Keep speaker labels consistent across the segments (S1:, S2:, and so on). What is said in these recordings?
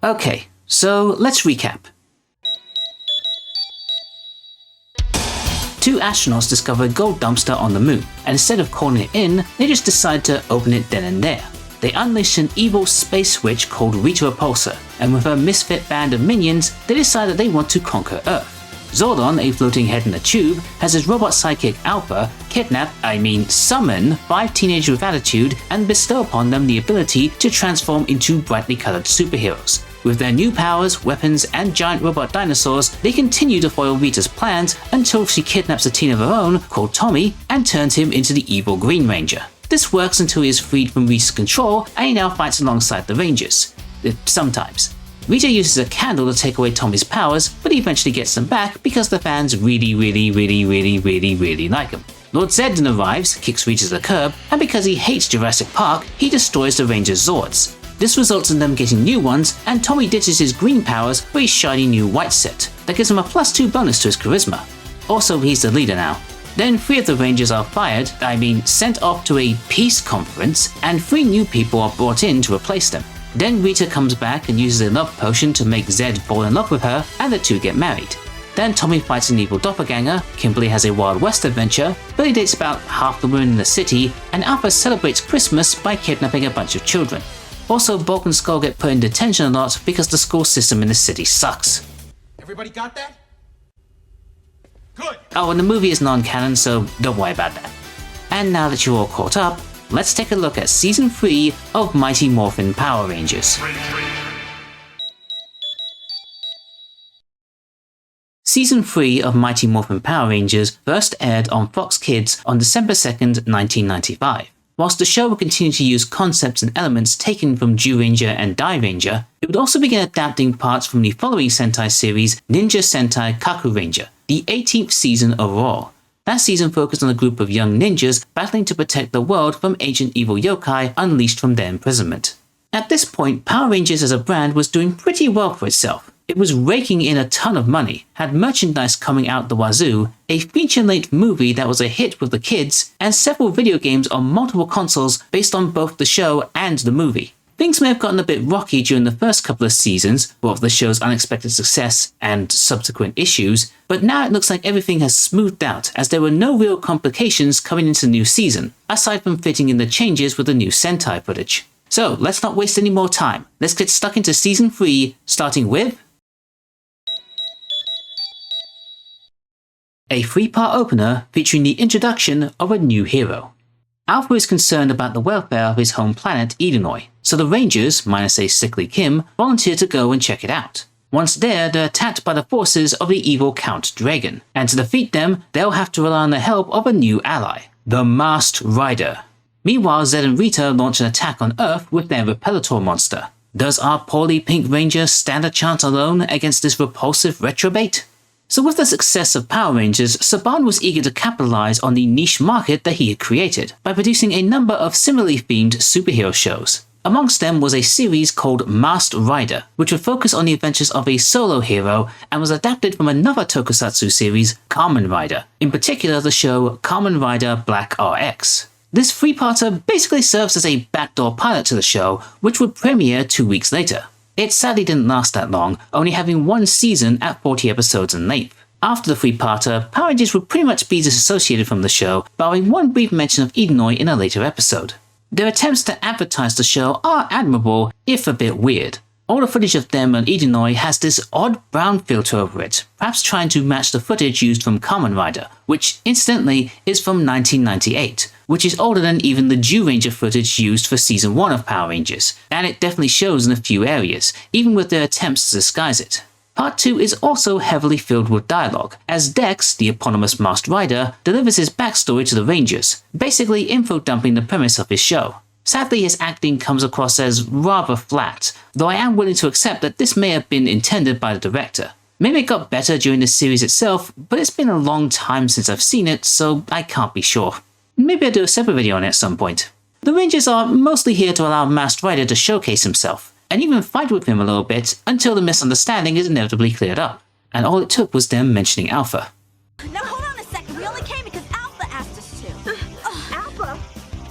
S1: Okay, so let's recap. 2 astronauts discover a gold dumpster on the moon, and instead of calling it in, they just decide to open it then and there. They unleash an evil space witch called Rita, and with her misfit band of minions, they decide that they want to conquer Earth. Zordon, a floating head in a tube, has his robot sidekick Alpha summon 5 teenagers with attitude and bestow upon them the ability to transform into brightly colored superheroes. With their new powers, weapons, and giant robot dinosaurs, they continue to foil Rita's plans until she kidnaps a teen of her own called Tommy and turns him into the evil Green Ranger. This works until he is freed from Rita's control and he now fights alongside the Rangers. Sometimes. Rita uses a candle to take away Tommy's powers, but he eventually gets them back because the fans really like him. Lord Zed then arrives, kicks Rita to the curb, and because he hates Jurassic Park, he destroys the Rangers' Zords. This results in them getting new ones, and Tommy ditches his green powers for his shiny new white set that gives him a +2 bonus to his charisma. Also, he's the leader now. Then 3 of the Rangers are sent off to a peace conference, and 3 new people are brought in to replace them. Then Rita comes back and uses a love potion to make Zed fall in love with her, and the 2 get married. Then Tommy fights an evil doppelganger, Kimberly has a Wild West adventure, Billy dates about half the women in the city, and Alpha celebrates Christmas by kidnapping a bunch of children. Also, Bulk and Skull get put in detention a lot because the school system in the city sucks.
S2: Everybody got that? Good!
S1: Oh, and the movie is non-canon, so don't worry about that. And now that you're all caught up, let's take a look at Season 3 of Mighty Morphin Power Rangers. Season 3 of Mighty Morphin Power Rangers first aired on Fox Kids on December 2nd, 1995. Whilst the show would continue to use concepts and elements taken from Zyuranger and Dairanger, it would also begin adapting parts from the following Sentai series, Ninja Sentai Kaku Ranger, the 18th season overall. That season focused on a group of young ninjas battling to protect the world from ancient evil yokai unleashed from their imprisonment. At this point, Power Rangers as a brand was doing pretty well for itself. It was raking in a ton of money, had merchandise coming out the wazoo, a feature-length movie that was a hit with the kids, and several video games on multiple consoles based on both the show and the movie. Things may have gotten a bit rocky during the first couple of seasons, both of the show's unexpected success and subsequent issues, but now it looks like everything has smoothed out as there were no real complications coming into the new season, aside from fitting in the changes with the new Sentai footage. So let's not waste any more time, let's get stuck into Season 3, starting with a 3-part opener featuring the introduction of a new hero. Alpha is concerned about the welfare of his home planet, Edenoi, so the Rangers, minus a sickly Kim, volunteer to go and check it out. Once there, they're attacked by the forces of the evil Count Dragon, and to defeat them, they'll have to rely on the help of a new ally, the Masked Rider. Meanwhile, Zed and Rita launch an attack on Earth with their Repellitor monster. Does our poorly pink Ranger stand a chance alone against this repulsive retrobate? So with the success of Power Rangers, Saban was eager to capitalize on the niche market that he had created by producing a number of similarly themed superhero shows. Amongst them was a series called Masked Rider, which would focus on the adventures of a solo hero and was adapted from another tokusatsu series, Kamen Rider, in particular the show Kamen Rider Black RX. This 3-parter basically serves as a backdoor pilot to the show, which would premiere 2 weeks later. It sadly didn't last that long, only having 1 season at 40 episodes in length. After the 3-parter, Power Rangers would pretty much be disassociated from the show, barring one brief mention of Edenoi in a later episode. Their attempts to advertise the show are admirable, if a bit weird. All the footage of them and Edenoi has this odd brown filter over it, perhaps trying to match the footage used from Kamen Rider, which, incidentally, is from 1998, which is older than even the Zyuranger footage used for Season 1 of Power Rangers, and it definitely shows in a few areas, even with their attempts to disguise it. Part 2 is also heavily filled with dialogue, as Dex, the eponymous Masked Rider, delivers his backstory to the Rangers, basically info-dumping the premise of his show. Sadly, his acting comes across as rather flat, though I am willing to accept that this may have been intended by the director. Maybe it got better during the series itself, but it's been a long time since I've seen it, so I can't be sure. Maybe I'll do a separate video on it at some point. The Rangers are mostly here to allow Masked Rider to showcase himself, and even fight with him a little bit until the misunderstanding is inevitably cleared up. And all it took was them mentioning Alpha.
S3: Now hold on a second, we only came because Alpha asked us to.
S4: Alpha?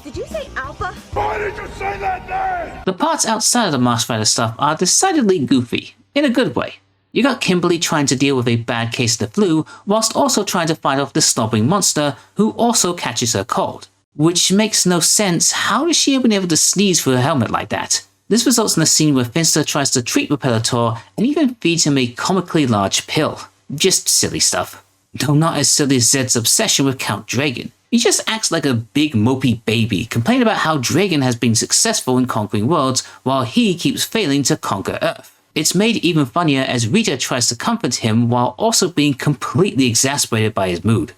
S4: Did you say Alpha?
S2: Why did you say
S1: The parts outside of the Masked Rider stuff are decidedly goofy, in a good way. You got Kimberly trying to deal with a bad case of the flu, whilst also trying to fight off the slobbering monster who also catches her cold. Which makes no sense. How is she able to sneeze through her helmet like that? This results in a scene where Finster tries to treat Repellator and even feeds him a comically large pill. Just silly stuff. Though not as silly as Zed's obsession with Count Dragon. He just acts like a big mopey baby, complaining about how Dragon has been successful in conquering worlds while he keeps failing to conquer Earth. It's made even funnier as Rita tries to comfort him while also being completely exasperated by his mood.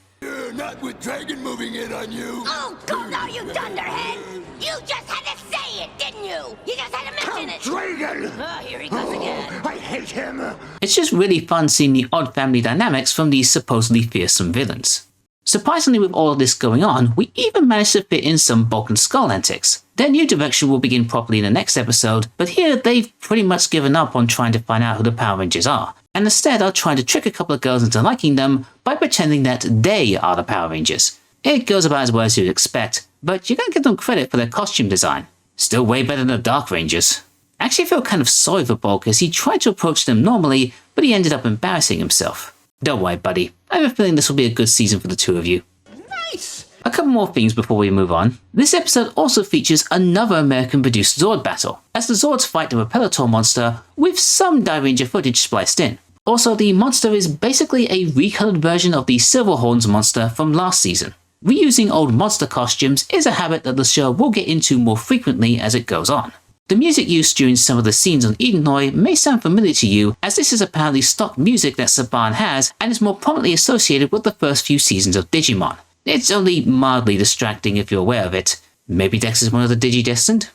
S4: Not with Dragon moving in on you.
S3: Oh, go now, you dunderhead! You just had to say it, didn't you? You just had to mention it!
S4: Dragon!
S3: Oh, here he goes again.
S4: I hate him.
S1: It's just really fun seeing the odd family dynamics from these supposedly fearsome villains. Surprisingly, with all of this going on, we even managed to fit in some Bulk and Skull antics. Their new direction will begin properly in the next episode, but here they've pretty much given up on trying to find out who the Power Rangers are, and instead are trying to trick a couple of girls into liking them by pretending that they are the Power Rangers. It goes about as well as you'd expect, but you gotta give them credit for their costume design. Still way better than the Dark Rangers. I actually feel kind of sorry for Bulk as he tried to approach them normally, but he ended up embarrassing himself. Don't worry, buddy. I have a feeling this will be a good season for the two of you.
S2: Nice!
S1: A couple more things before we move on. This episode also features another American-produced Zord battle, as the Zords fight the Repellator monster with some Die Ranger footage spliced in. Also, the monster is basically a recolored version of the Silverhorns monster from last season. Reusing old monster costumes is a habit that the show will get into more frequently as it goes on. The music used during some of the scenes on Edenoi may sound familiar to you, as this is apparently stock music that Saban has and is more prominently associated with the first few seasons of Digimon. It's only mildly distracting if you're aware of it. Maybe Dex is one of the Digidestined?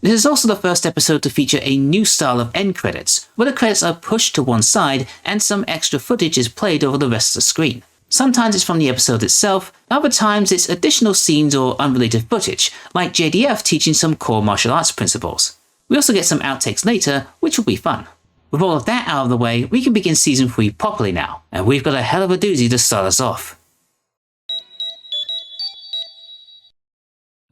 S1: This is also the first episode to feature a new style of end credits, where the credits are pushed to one side and some extra footage is played over the rest of the screen. Sometimes it's from the episode itself, other times it's additional scenes or unrelated footage, like JDF teaching some core martial arts principles. We also get some outtakes later, which will be fun. With all of that out of the way, we can begin Season 3 properly now, and we've got a hell of a doozy to start us off.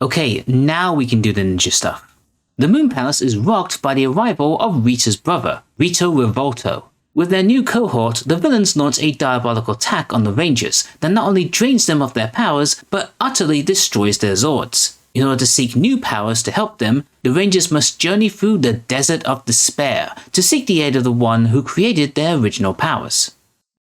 S1: Okay, now we can do the ninja stuff. The Moon Palace is rocked by the arrival of Rita's brother, Rito Revolto. With their new cohort, the villains launch a diabolical attack on the Rangers that not only drains them of their powers, but utterly destroys their Zords. In order to seek new powers to help them, the Rangers must journey through the Desert of Despair to seek the aid of the one who created their original powers.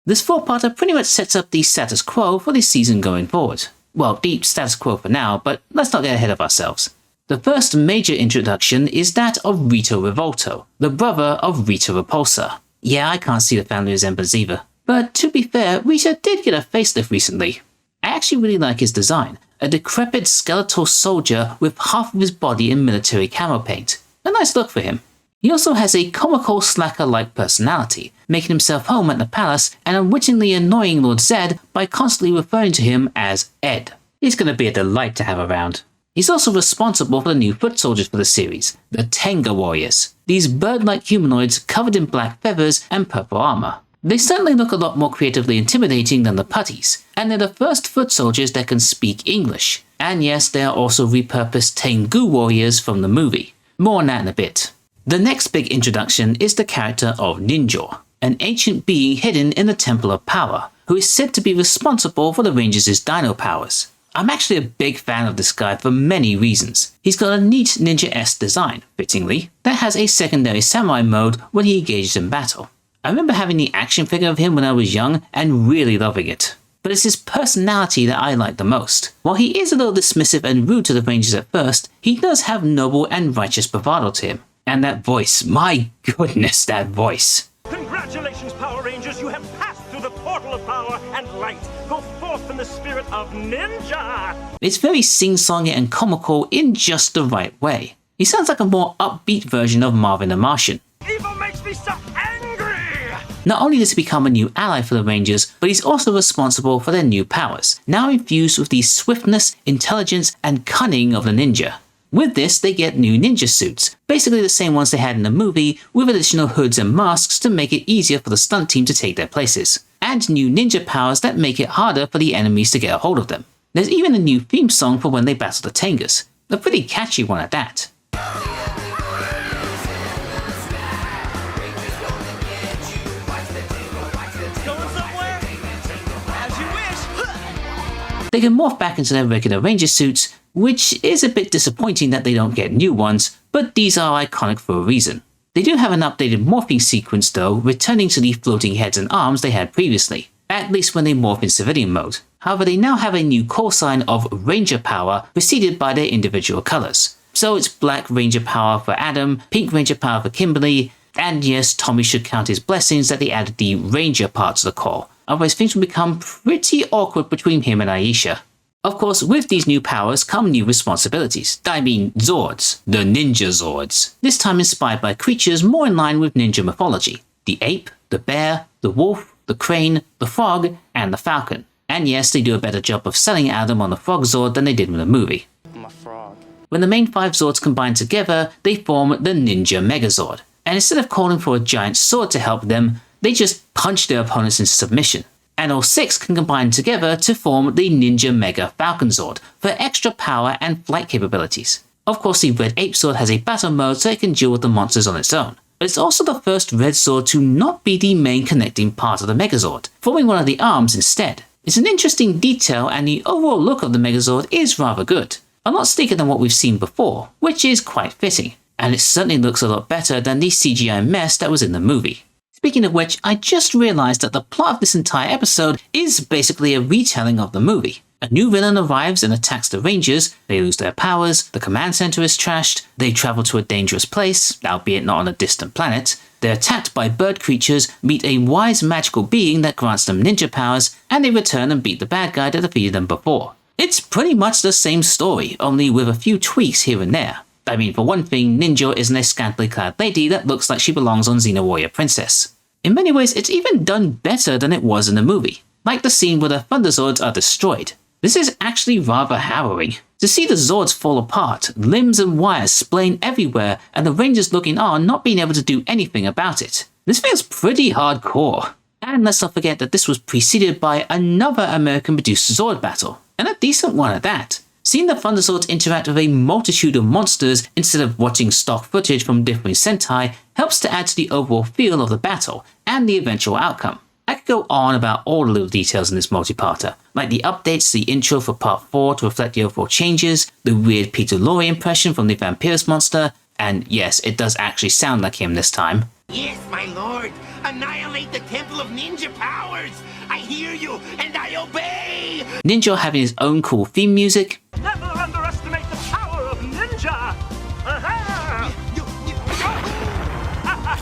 S1: This four-parter pretty much sets up the status quo for this season going forward. Well, the status quo for now, but let's not get ahead of ourselves. The first major introduction is that of Rito Revolto, the brother of Rita Repulsa. Yeah, I can't see the family resemblance either. But to be fair, Rita did get a facelift recently. I actually really like his design. A decrepit skeletal soldier with half of his body in military camo paint. A nice look for him. He also has a comical slacker-like personality, making himself home at the palace and unwittingly annoying Lord Zed by constantly referring to him as Ed. He's going to be a delight to have around. He's also responsible for the new foot soldiers for the series, the Tenga Warriors. These bird-like humanoids covered in black feathers and purple armor. They certainly look a lot more creatively intimidating than the putties, and they're the first foot soldiers that can speak English. And yes, they are also repurposed Tengu warriors from the movie. More on that in a bit. The next big introduction is the character of Ninjor, an ancient being hidden in the Temple of Power, who is said to be responsible for the Rangers' dino powers. I'm actually a big fan of this guy for many reasons. He's got a neat ninja-esque design, fittingly, that has a secondary samurai mode when he engages in battle. I remember having the action figure of him when I was young and really loving it. But it's his personality that I like the most. While he is a little dismissive and rude to the Rangers at first, he does have noble and righteous bravado to him. And that voice, my goodness, that voice.
S5: Congratulations, Power Rangers, you have passed through the portal of power and light. Go forth in the spirit of ninja!
S1: It's very sing-songy and comical in just the right way. He sounds like a more upbeat version of Marvin the Martian.
S5: Evil makes me so angry!
S1: Not only does he become a new ally for the Rangers, but he's also responsible for their new powers, now infused with the swiftness, intelligence, and cunning of the ninja. With this, they get new ninja suits, basically the same ones they had in the movie, with additional hoods and masks to make it easier for the stunt team to take their places. And and new ninja powers that make it harder for the enemies to get a hold of them. There's even a new theme song for when they battle the Tengas, a pretty catchy one at that.
S5: Going somewhere? As you wish.
S1: They can morph back into their regular ranger suits, which is a bit disappointing that they don't get new ones, but these are iconic for a reason. They do have an updated morphing sequence though, returning to the floating heads and arms they had previously, at least when they morph in civilian mode. However, they now have a new call sign of Ranger Power preceded by their individual colors. So it's Black Ranger Power for Adam, Pink Ranger Power for Kimberly, and yes, Tommy should count his blessings that they added the Ranger part to the call, otherwise things will become pretty awkward between him and Aisha. Of course, with these new powers come new responsibilities. I mean Zords, the Ninja Zords. This time inspired by creatures more in line with ninja mythology. The ape, the bear, the wolf, the crane, the frog, and the falcon. And yes, they do a better job of selling Adam on the frog Zord than they did in the movie.
S5: My frog.
S1: When the main 5 Zords combine together, they form the Ninja Megazord. And instead of calling for a giant sword to help them, they just punch their opponents into submission. And all 6 can combine together to form the Ninja Mega Falcon Zord for extra power and flight capabilities. Of course, the Red Ape Sword has a battle mode so it can deal with the monsters on its own. But it's also the first Red Sword to not be the main connecting part of the Megazord, forming one of the arms instead. It's an interesting detail and the overall look of the Megazord is rather good. A lot sleeker than what we've seen before, which is quite fitting. And it certainly looks a lot better than the CGI mess that was in the movie. Speaking of which, I just realized that the plot of this entire episode is basically a retelling of the movie. A new villain arrives and attacks the Rangers, they lose their powers, the command center is trashed, they travel to a dangerous place, albeit not on a distant planet, they're attacked by bird creatures, meet a wise magical being that grants them ninja powers, and they return and beat the bad guy that defeated them before. It's pretty much the same story, only with a few tweaks here and there. I mean, for one thing, Ninja isn't a scantily clad lady that looks like she belongs on Xena Warrior Princess. In many ways, it's even done better than it was in the movie, like the scene where the Thunder Zords are destroyed. This is actually rather harrowing. To see the Zords fall apart, limbs and wires splaying everywhere, and the Rangers looking on not being able to do anything about it. This feels pretty hardcore. And let's not forget that this was preceded by another American-produced Zord battle, and a decent one at that. Seeing the Thunder Zords interact with a multitude of monsters instead of watching stock footage from different Sentai helps to add to the overall feel of the battle and the eventual outcome. I could go on about all the little details in this multi-parter, like the updates to the intro for part 4 to reflect the overall changes, the weird Pita impression from the Vampirus monster, and yes, it does actually sound like him this time.
S6: Yes, my lord. Annihilate the Temple of Ninja Powers. I hear you, and I obey!
S1: Ninja having his own cool theme music.
S5: Never underestimate the power of ninja! Aha!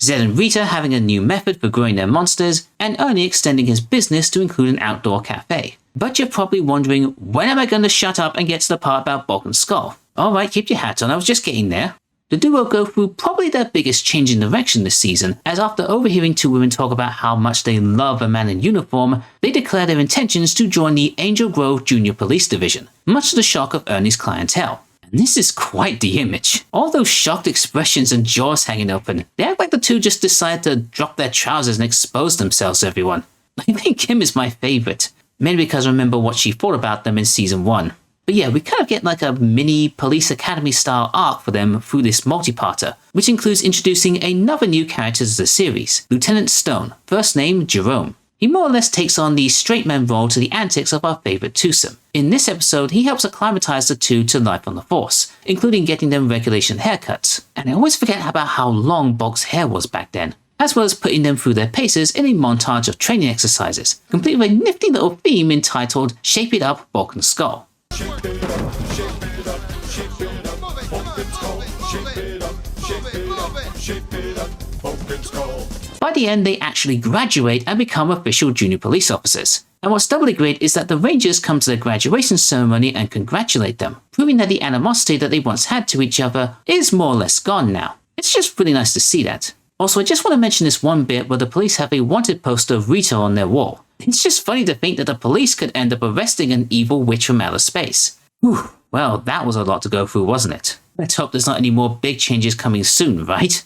S1: Zed and Rita having a new method for growing their monsters, and Ernie extending his business to include an outdoor cafe. But you're probably wondering, when am I going to shut up and get to the part about Bulk and Skull? Alright, keep your hat on, I was just getting there. The duo go through probably their biggest change in direction this season, as after overhearing 2 women talk about how much they love a man in uniform, they declare their intentions to join the Angel Grove Junior Police Division, much to the shock of Ernie's clientele. And this is quite the image. All those shocked expressions and jaws hanging open, they act like the 2 just decided to drop their trousers and expose themselves to everyone. I think Kim is my favourite, mainly because I remember what she thought about them in season 1. But yeah, we kind of get like a mini Police Academy style arc for them through this multi-parter, which includes introducing another new character to the series, Lieutenant Stone, first name Jerome. He more or less takes on the straight man role to the antics of our favourite twosome. In this episode, he helps acclimatise the 2 to life on the Force, including getting them regulation haircuts. And I always forget about how long Bulk's hair was back then, as well as putting them through their paces in a montage of training exercises, complete with a nifty little theme entitled Shape It Up, Bulk and Skull.
S4: Shape it up, shape it up, shape it up, Bulk and Skull. Shape it up, shape it up, shape it up, Bulk and Skull.
S1: By the end, they actually graduate and become official junior police officers. And what's doubly great is that the Rangers come to their graduation ceremony and congratulate them, proving that the animosity that they once had to each other is more or less gone now. It's just really nice to see that. Also, I just want to mention this one bit where the police have a wanted poster of Rita on their wall. It's just funny to think that the police could end up arresting an evil witch from outer space. Whew, well, that was a lot to go through, wasn't it? Let's hope there's not any more big changes coming soon, right?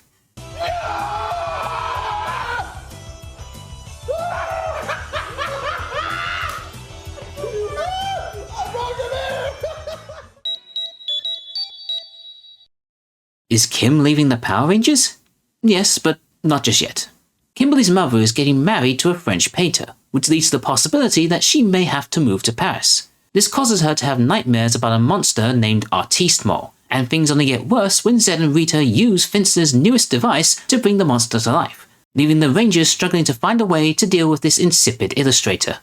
S1: Is Kim leaving the Power Rangers? Yes, but not just yet. Kimberly's mother is getting married to a French painter, which leads to the possibility that she may have to move to Paris. This causes her to have nightmares about a monster named Artiste, and things only get worse when Zed and Rita use Finster's newest device to bring the monster to life, leaving the Rangers struggling to find a way to deal with this insipid illustrator.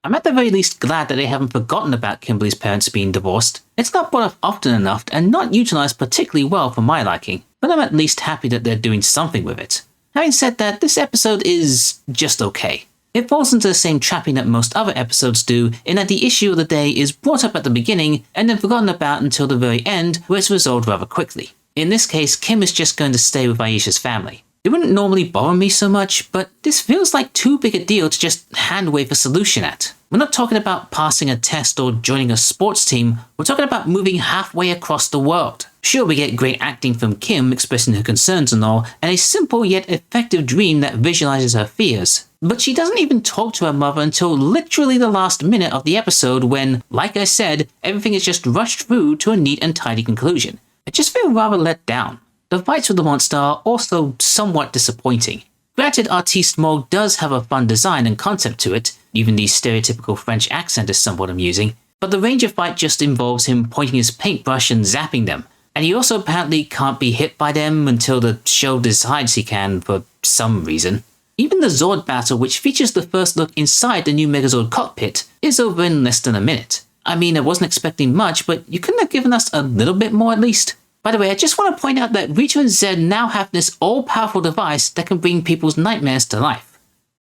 S1: I'm at the very least glad that they haven't forgotten about Kimberly's parents being divorced. It's not brought up often enough and not utilized particularly well for my liking, but I'm at least happy that they're doing something with it. Having said that, this episode is just okay. It falls into the same trapping that most other episodes do, in that the issue of the day is brought up at the beginning and then forgotten about until the very end, where it's resolved rather quickly. In this case, Kim is just going to stay with Aisha's family. It wouldn't normally bother me so much, but this feels like too big a deal to just hand wave a solution at. We're not talking about passing a test or joining a sports team, we're talking about moving halfway across the world. Sure, we get great acting from Kim expressing her concerns and all, and a simple yet effective dream that visualizes her fears. But she doesn't even talk to her mother until literally the last minute of the episode when, like I said, everything is just rushed through to a neat and tidy conclusion. I just feel rather let down. The fights with the monster are also somewhat disappointing. Granted, Artiste Mode does have a fun design and concept to it, even the stereotypical French accent is somewhat amusing, but the Ranger fight just involves him pointing his paintbrush and zapping them, and he also apparently can't be hit by them until the show decides he can for some reason. Even the Zord battle, which features the first look inside the new Megazord cockpit, is over in less than a minute. I mean, I wasn't expecting much, but you couldn't have given us a little bit more at least? By the way, I just want to point out that Rita and Zed now have this all-powerful device that can bring people's nightmares to life.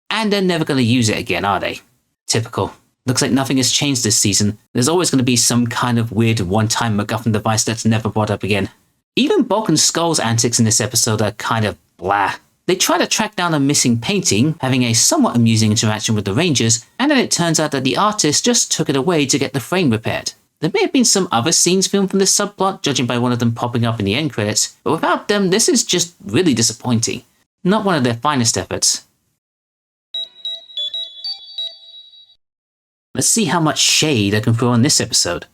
S1: And they're never going to use it again, are they? Typical. Looks like nothing has changed this season. There's always going to be some kind of weird one-time MacGuffin device that's never brought up again. Even Bulk and Skull's antics in this episode are kind of blah. They try to track down a missing painting, having a somewhat amusing interaction with the Rangers, and then it turns out that the artist just took it away to get the frame repaired. There may have been some other scenes filmed from this subplot, judging by one of them popping up in the end credits, but without them, this is just really disappointing. Not one of their finest efforts. Let's see how much shade I can throw on this episode.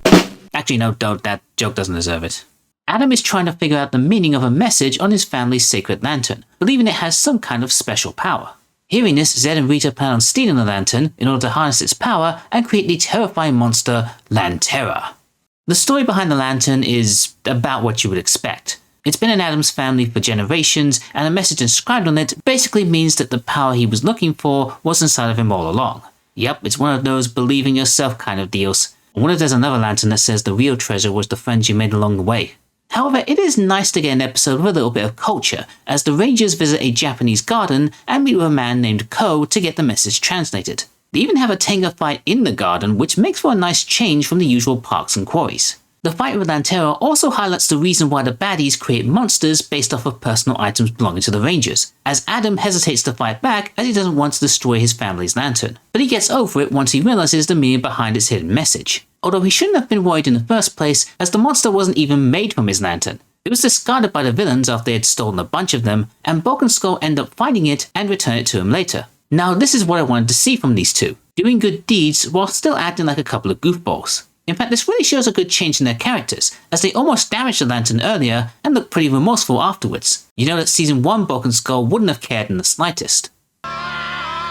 S1: Actually, no, don't. That joke doesn't deserve it. Adam is trying to figure out the meaning of a message on his family's sacred lantern, believing it has some kind of special power. Hearing this, Zed and Rita plan on stealing the lantern in order to harness its power and create the terrifying monster Lantera. The story behind the lantern is about what you would expect. It's been in Adam's family for generations, and the message inscribed on it basically means that the power he was looking for was inside of him all along. Yep, it's one of those believe in yourself kind of deals. I wonder if there's another lantern that says the real treasure was the friends you made along the way. However, it is nice to get an episode with a little bit of culture, as the Rangers visit a Japanese garden and meet with a man named Ko to get the message translated. They even have a Tenga fight in the garden, which makes for a nice change from the usual parks and quarries. The fight with Lantera also highlights the reason why the baddies create monsters based off of personal items belonging to the Rangers, as Adam hesitates to fight back as he doesn't want to destroy his family's lantern, but he gets over it once he realizes the meaning behind its hidden message. Although he shouldn't have been worried in the first place, as the monster wasn't even made from his lantern. It was discarded by the villains after they had stolen a bunch of them, and Bulk and Skull end up finding it and return it to him later. Now this is what I wanted to see from these two, doing good deeds while still acting like a couple of goofballs. In fact, this really shows a good change in their characters, as they almost damaged the lantern earlier and looked pretty remorseful afterwards. You know that Season 1 Bulk and Skull wouldn't have cared in the slightest.
S7: Why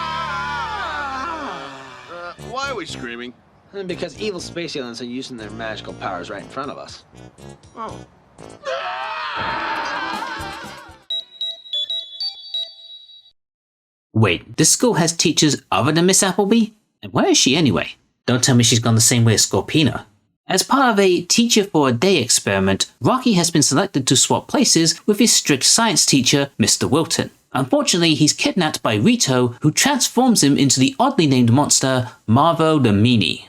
S7: are we screaming?
S8: Because evil space aliens are using their magical powers right in front of us.
S7: Oh.
S1: Wait, this school has teachers other than Miss Appleby? And where is she anyway? Don't tell me she's gone the same way as Scorpina. As part of a Teacher for a Day experiment, Rocky has been selected to swap places with his strict science teacher, Mr. Wilton. Unfortunately, he's kidnapped by Rito, who transforms him into the oddly named monster, Marvo the Meanie.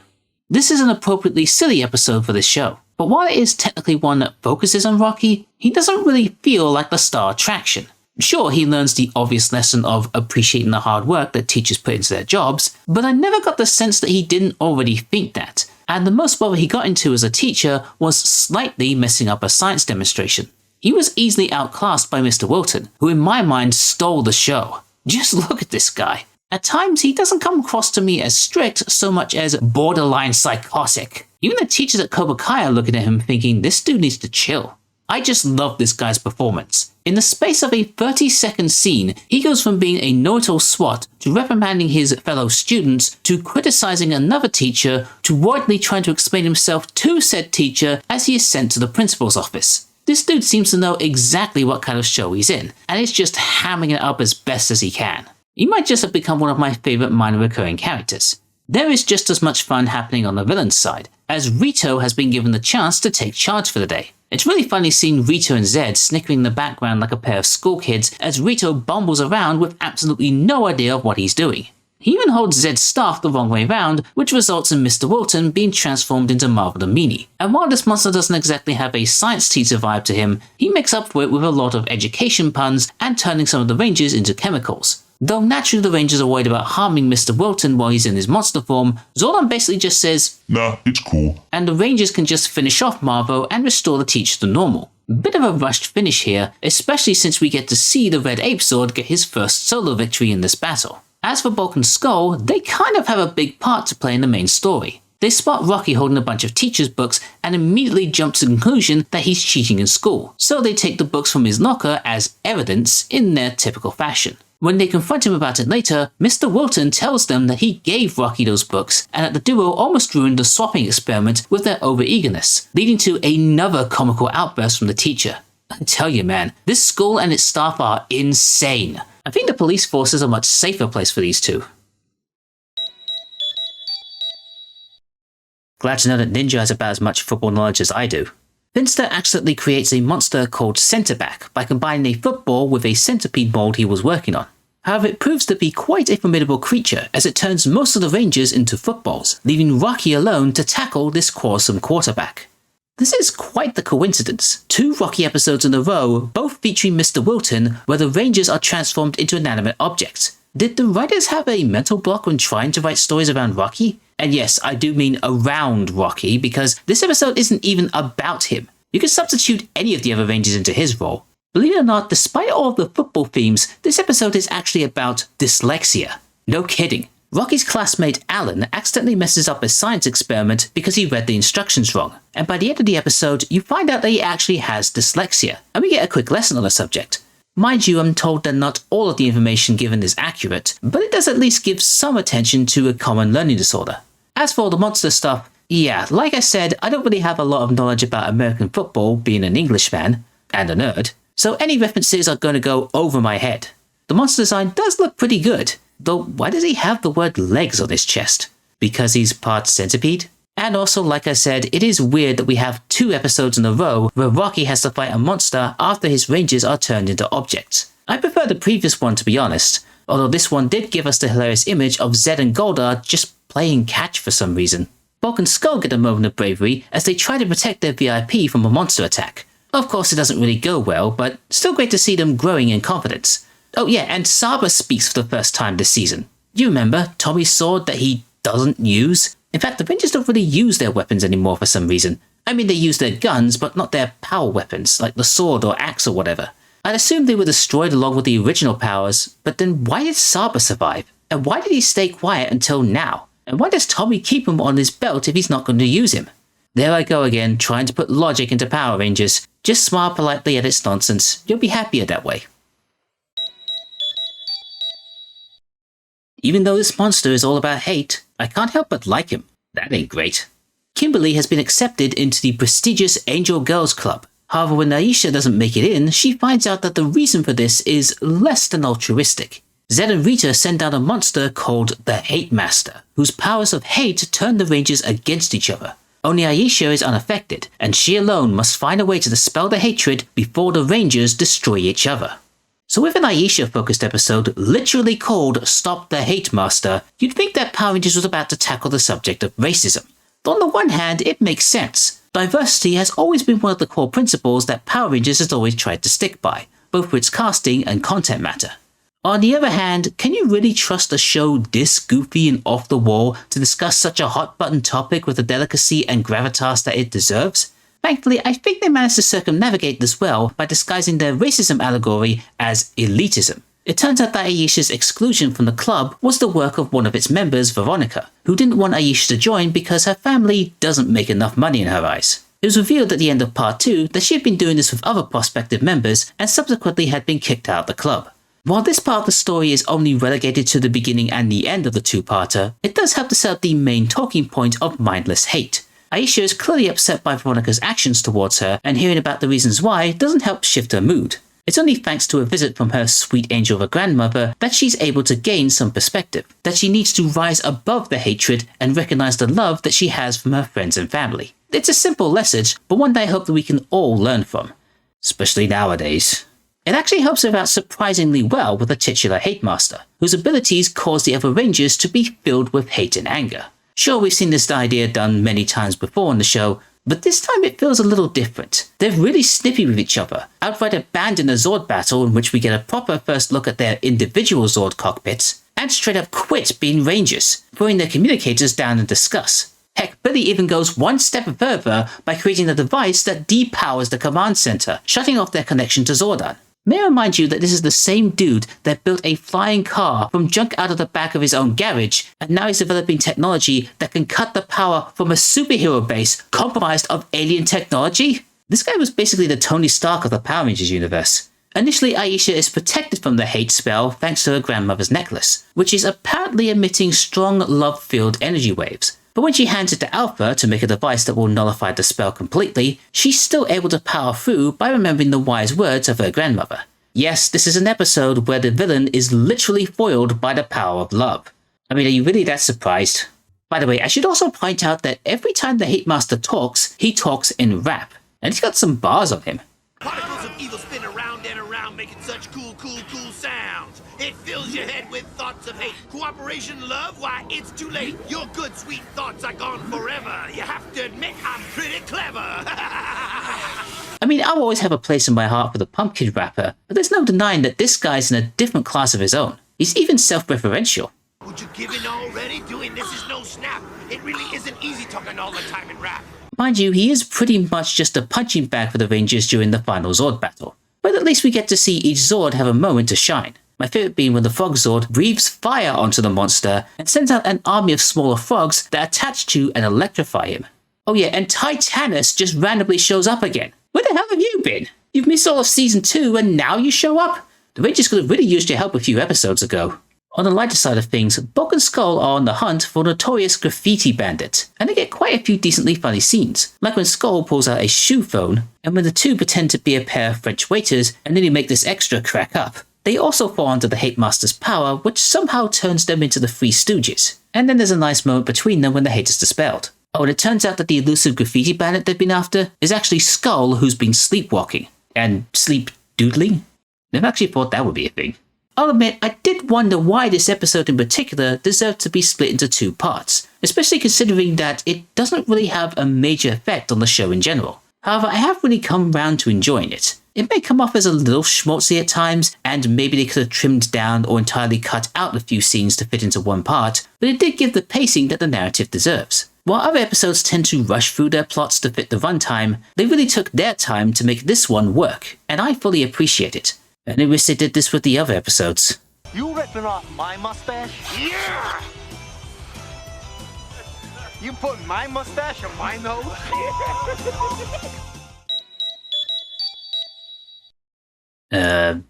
S1: This is an appropriately silly episode for this show, but while it is technically one that focuses on Rocky, he doesn't really feel like the star attraction. Sure, he learns the obvious lesson of appreciating the hard work that teachers put into their jobs, but I never got the sense that he didn't already think that, and the most bother he got into as a teacher was slightly messing up a science demonstration. He was easily outclassed by Mr. Wilton, who in my mind stole the show. Just look at this guy. At times, he doesn't come across to me as strict so much as borderline psychotic. Even the teachers at Cobra Kai are looking at him thinking, this dude needs to chill. I just love this guy's performance. In the space of a 30-second scene, he goes from being a know-it-all swot to reprimanding his fellow students to criticizing another teacher to widely trying to explain himself to said teacher as he is sent to the principal's office. This dude seems to know exactly what kind of show he's in, and is just hamming it up as best as he can. He might just have become one of my favorite minor recurring characters. There is just as much fun happening on the villain's side, as Rito has been given the chance to take charge for the day. It's really funny seeing Rito and Zed snickering in the background like a pair of school kids as Rito bumbles around with absolutely no idea of what he's doing. He even holds Zed's staff the wrong way round, which results in Mr. Wilton being transformed into Marvel the Meanie. And while this monster doesn't exactly have a science teacher vibe to him, he makes up for it with a lot of education puns and turning some of the Rangers into chemicals. Though naturally the Rangers are worried about harming Mr. Wilton while he's in his monster form, Zordon basically just says,
S4: "Nah, it's cool."
S1: And the Rangers can just finish off Marvo and restore the teacher to normal. Bit of a rushed finish here, especially since we get to see the Red Ape Sword get his first solo victory in this battle. As for Bulk and Skull, they kind of have a big part to play in the main story. They spot Rocky holding a bunch of teacher's books and immediately jump to the conclusion that he's cheating in school, so they take the books from his locker as evidence in their typical fashion. When they confront him about it later, Mr. Wilton tells them that he gave Rocky those books and that the duo almost ruined the swapping experiment with their overeagerness, leading to another comical outburst from the teacher. I tell you man, this school and its staff are insane. I think the police force is a much safer place for these two. Glad to know that Ninja has about as much football knowledge as I do. Finster accidentally creates a monster called Centreback by combining a football with a centipede mold he was working on. However, it proves to be quite a formidable creature as it turns most of the Rangers into footballs, leaving Rocky alone to tackle this quarrelsome quarterback. This is quite the coincidence. 2 Rocky episodes in a row, both featuring Mr. Wilton, where the Rangers are transformed into inanimate objects. Did the writers have a mental block when trying to write stories around Rocky? And yes, I do mean around Rocky, because this episode isn't even about him. You can substitute any of the other Rangers into his role. Believe it or not, despite all of the football themes, this episode is actually about dyslexia. No kidding. Rocky's classmate Alan accidentally messes up a science experiment because he read the instructions wrong, and by the end of the episode, you find out that he actually has dyslexia, and we get a quick lesson on the subject. Mind you, I'm told that not all of the information given is accurate, but it does at least give some attention to a common learning disorder. As for all the monster stuff, yeah, like I said, I don't really have a lot of knowledge about American football, being an Englishman, and a nerd, so any references are going to go over my head. The monster design does look pretty good, though why does he have the word legs on his chest? Because he's part centipede? And also, like I said, it is weird that we have 2 episodes in a row where Rocky has to fight a monster after his Rangers are turned into objects. I prefer the previous one to be honest, although this one did give us the hilarious image of Zed and Goldar just playing catch for some reason. Bulk and Skull get a moment of bravery as they try to protect their VIP from a monster attack. Of course it doesn't really go well, but still great to see them growing in confidence. Oh yeah, and Saba speaks for the first time this season. You remember Tommy's sword that he doesn't use? In fact, the Rangers don't really use their weapons anymore for some reason. I mean, they use their guns, but not their power weapons, like the sword or axe or whatever. I'd assumed they were destroyed along with the original powers, but then why did Saba survive? And why did he stay quiet until now? And why does Tommy keep him on his belt if he's not going to use him? There I go again, trying to put logic into Power Rangers. Just smile politely at its nonsense. You'll be happier that way. Even though this monster is all about hate, I can't help but like him. That ain't great. Kimberly has been accepted into the prestigious Angel Girls Club. However, when Aisha doesn't make it in, she finds out that the reason for this is less than altruistic. Zed and Rita send down a monster called the Hate Master, whose powers of hate turn the Rangers against each other. Only Aisha is unaffected, and she alone must find a way to dispel the hatred before the Rangers destroy each other. So with an Aisha-focused episode literally called Stop the Hate Master, you'd think that Power Rangers was about to tackle the subject of racism. But on the one hand, it makes sense. Diversity has always been one of the core principles that Power Rangers has always tried to stick by, both for its casting and content matter. On the other hand, can you really trust a show this goofy and off the wall to discuss such a hot-button topic with the delicacy and gravitas that it deserves? Thankfully, I think they managed to circumnavigate this well by disguising their racism allegory as elitism. It turns out that Aisha's exclusion from the club was the work of one of its members, Veronica, who didn't want Aisha to join because her family doesn't make enough money in her eyes. It was revealed at the end of Part 2 that she had been doing this with other prospective members and subsequently had been kicked out of the club. While this part of the story is only relegated to the beginning and the end of the two-parter, it does help to set up the main talking point of mindless hate. Aisha is clearly upset by Veronica's actions towards her, and hearing about the reasons why doesn't help shift her mood. It's only thanks to a visit from her sweet angel of a grandmother that she's able to gain some perspective, that she needs to rise above the hatred and recognize the love that she has from her friends and family. It's a simple message, but one that I hope that we can all learn from. Especially nowadays. It actually helps her out surprisingly well with the titular Hate Master, whose abilities cause the other Rangers to be filled with hate and anger. Sure, we've seen this idea done many times before on the show, but this time it feels a little different. They're really snippy with each other, outright abandon a Zord battle in which we get a proper first look at their individual Zord cockpits, and straight up quit being Rangers, throwing their communicators down in disgust. Heck, Billy even goes one step further by creating a device that depowers the command center, shutting off their connection to Zordon. May I remind you that this is the same dude that built a flying car from junk out of the back of his own garage, and now he's developing technology that can cut the power from a superhero base compromised of alien technology? This guy was basically the Tony Stark of the Power Rangers universe. Initially, Aisha is protected from the hate spell thanks to her grandmother's necklace, which is apparently emitting strong love-filled energy waves. But when she hands it to Alpha to make a device that will nullify the spell completely, she's still able to power through by remembering the wise words of her grandmother. Yes, this is an episode where the villain is literally foiled by the power of love. I mean, are you really that surprised? By the way, I should also point out that every time the Hate Master talks, he talks in rap. And he's got some bars on him.
S6: Particles of evil spin around and around, making such cool sounds. It fills your head with thoughts of hate. Cooperation, love, why, it's too late. Your good, sweet thoughts are gone forever. You have to admit I'm pretty clever.
S1: I mean, I'll always have a place in my heart for the pumpkin rapper, but there's no denying that this guy's in a different class of his own. He's even self-referential.
S6: Would you give in already? Doing this is no snap. It really isn't easy talking all the time in rap.
S1: Mind you, he is pretty much just a punching bag for the Rangers during the final Zord battle. But at least we get to see each Zord have a moment to shine. My favourite being when the Frog Zord breathes fire onto the monster and sends out an army of smaller frogs that attach to and electrify him. Oh yeah, and Titanus just randomly shows up again. Where the hell have you been? You've missed all of Season 2 and now you show up? The Rangers could have really used your help a few episodes ago. On the lighter side of things, Bulk and Skull are on the hunt for notorious graffiti bandits, and they get quite a few decently funny scenes, like when Skull pulls out a shoe phone, and when the two pretend to be a pair of French waiters and nearly make this extra crack up. They also fall under the Hate Master's power, which somehow turns them into the Three Stooges, and then there's a nice moment between them when the hate is dispelled. Oh, and it turns out that the elusive graffiti bandit they've been after is actually Skull, who's been sleepwalking, and sleep doodling? Never actually thought that would be a thing. I'll admit, I did wonder why this episode in particular deserved to be split into two parts, especially considering that it doesn't really have a major effect on the show in general. However, I have really come round to enjoying it. It may come off as a little schmaltzy at times, and maybe they could have trimmed down or entirely cut out a few scenes to fit into one part, but it did give the pacing that the narrative deserves. While other episodes tend to rush through their plots to fit the runtime, they really took their time to make this one work, and I fully appreciate it. And I wish they did this with the other episodes.
S9: You ripping off my mustache?
S6: Yeah!
S9: You putting my mustache on my nose?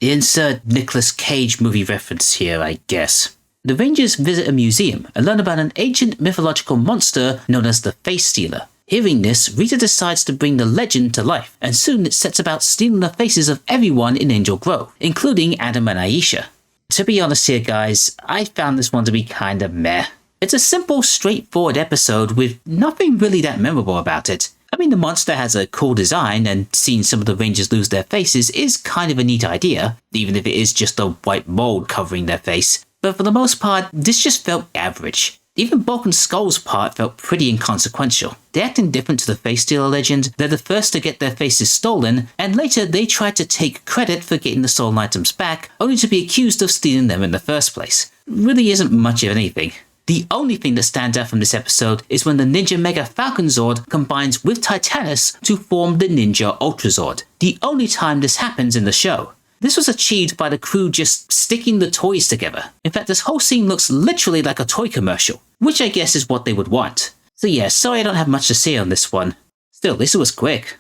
S1: Insert Nicolas Cage movie reference here, I guess. The Rangers visit a museum and learn about an ancient mythological monster known as the Face Stealer. Hearing this, Rita decides to bring the legend to life, and soon it sets about stealing the faces of everyone in Angel Grove, including Adam and Aisha. To be honest here guys, I found this one to be kinda meh. It's a simple, straightforward episode with nothing really that memorable about it. I mean, the monster has a cool design, and seeing some of the Rangers lose their faces is kind of a neat idea, even if it is just a white mold covering their face. But for the most part, this just felt average. Even Bulk and Skull's part felt pretty inconsequential. They act indifferent to the Face Stealer legend, they're the first to get their faces stolen, and later they try to take credit for getting the stolen items back, only to be accused of stealing them in the first place. Really isn't much of anything. The only thing that stands out from this episode is when the Ninja Mega Falcon Zord combines with Titanus to form the Ninja Ultra Zord, the only time this happens in the show. This was achieved by the crew just sticking the toys together. In fact, this whole scene looks literally like a toy commercial, which I guess is what they would want. So yeah, sorry I don't have much to say on this one. Still, this was quick.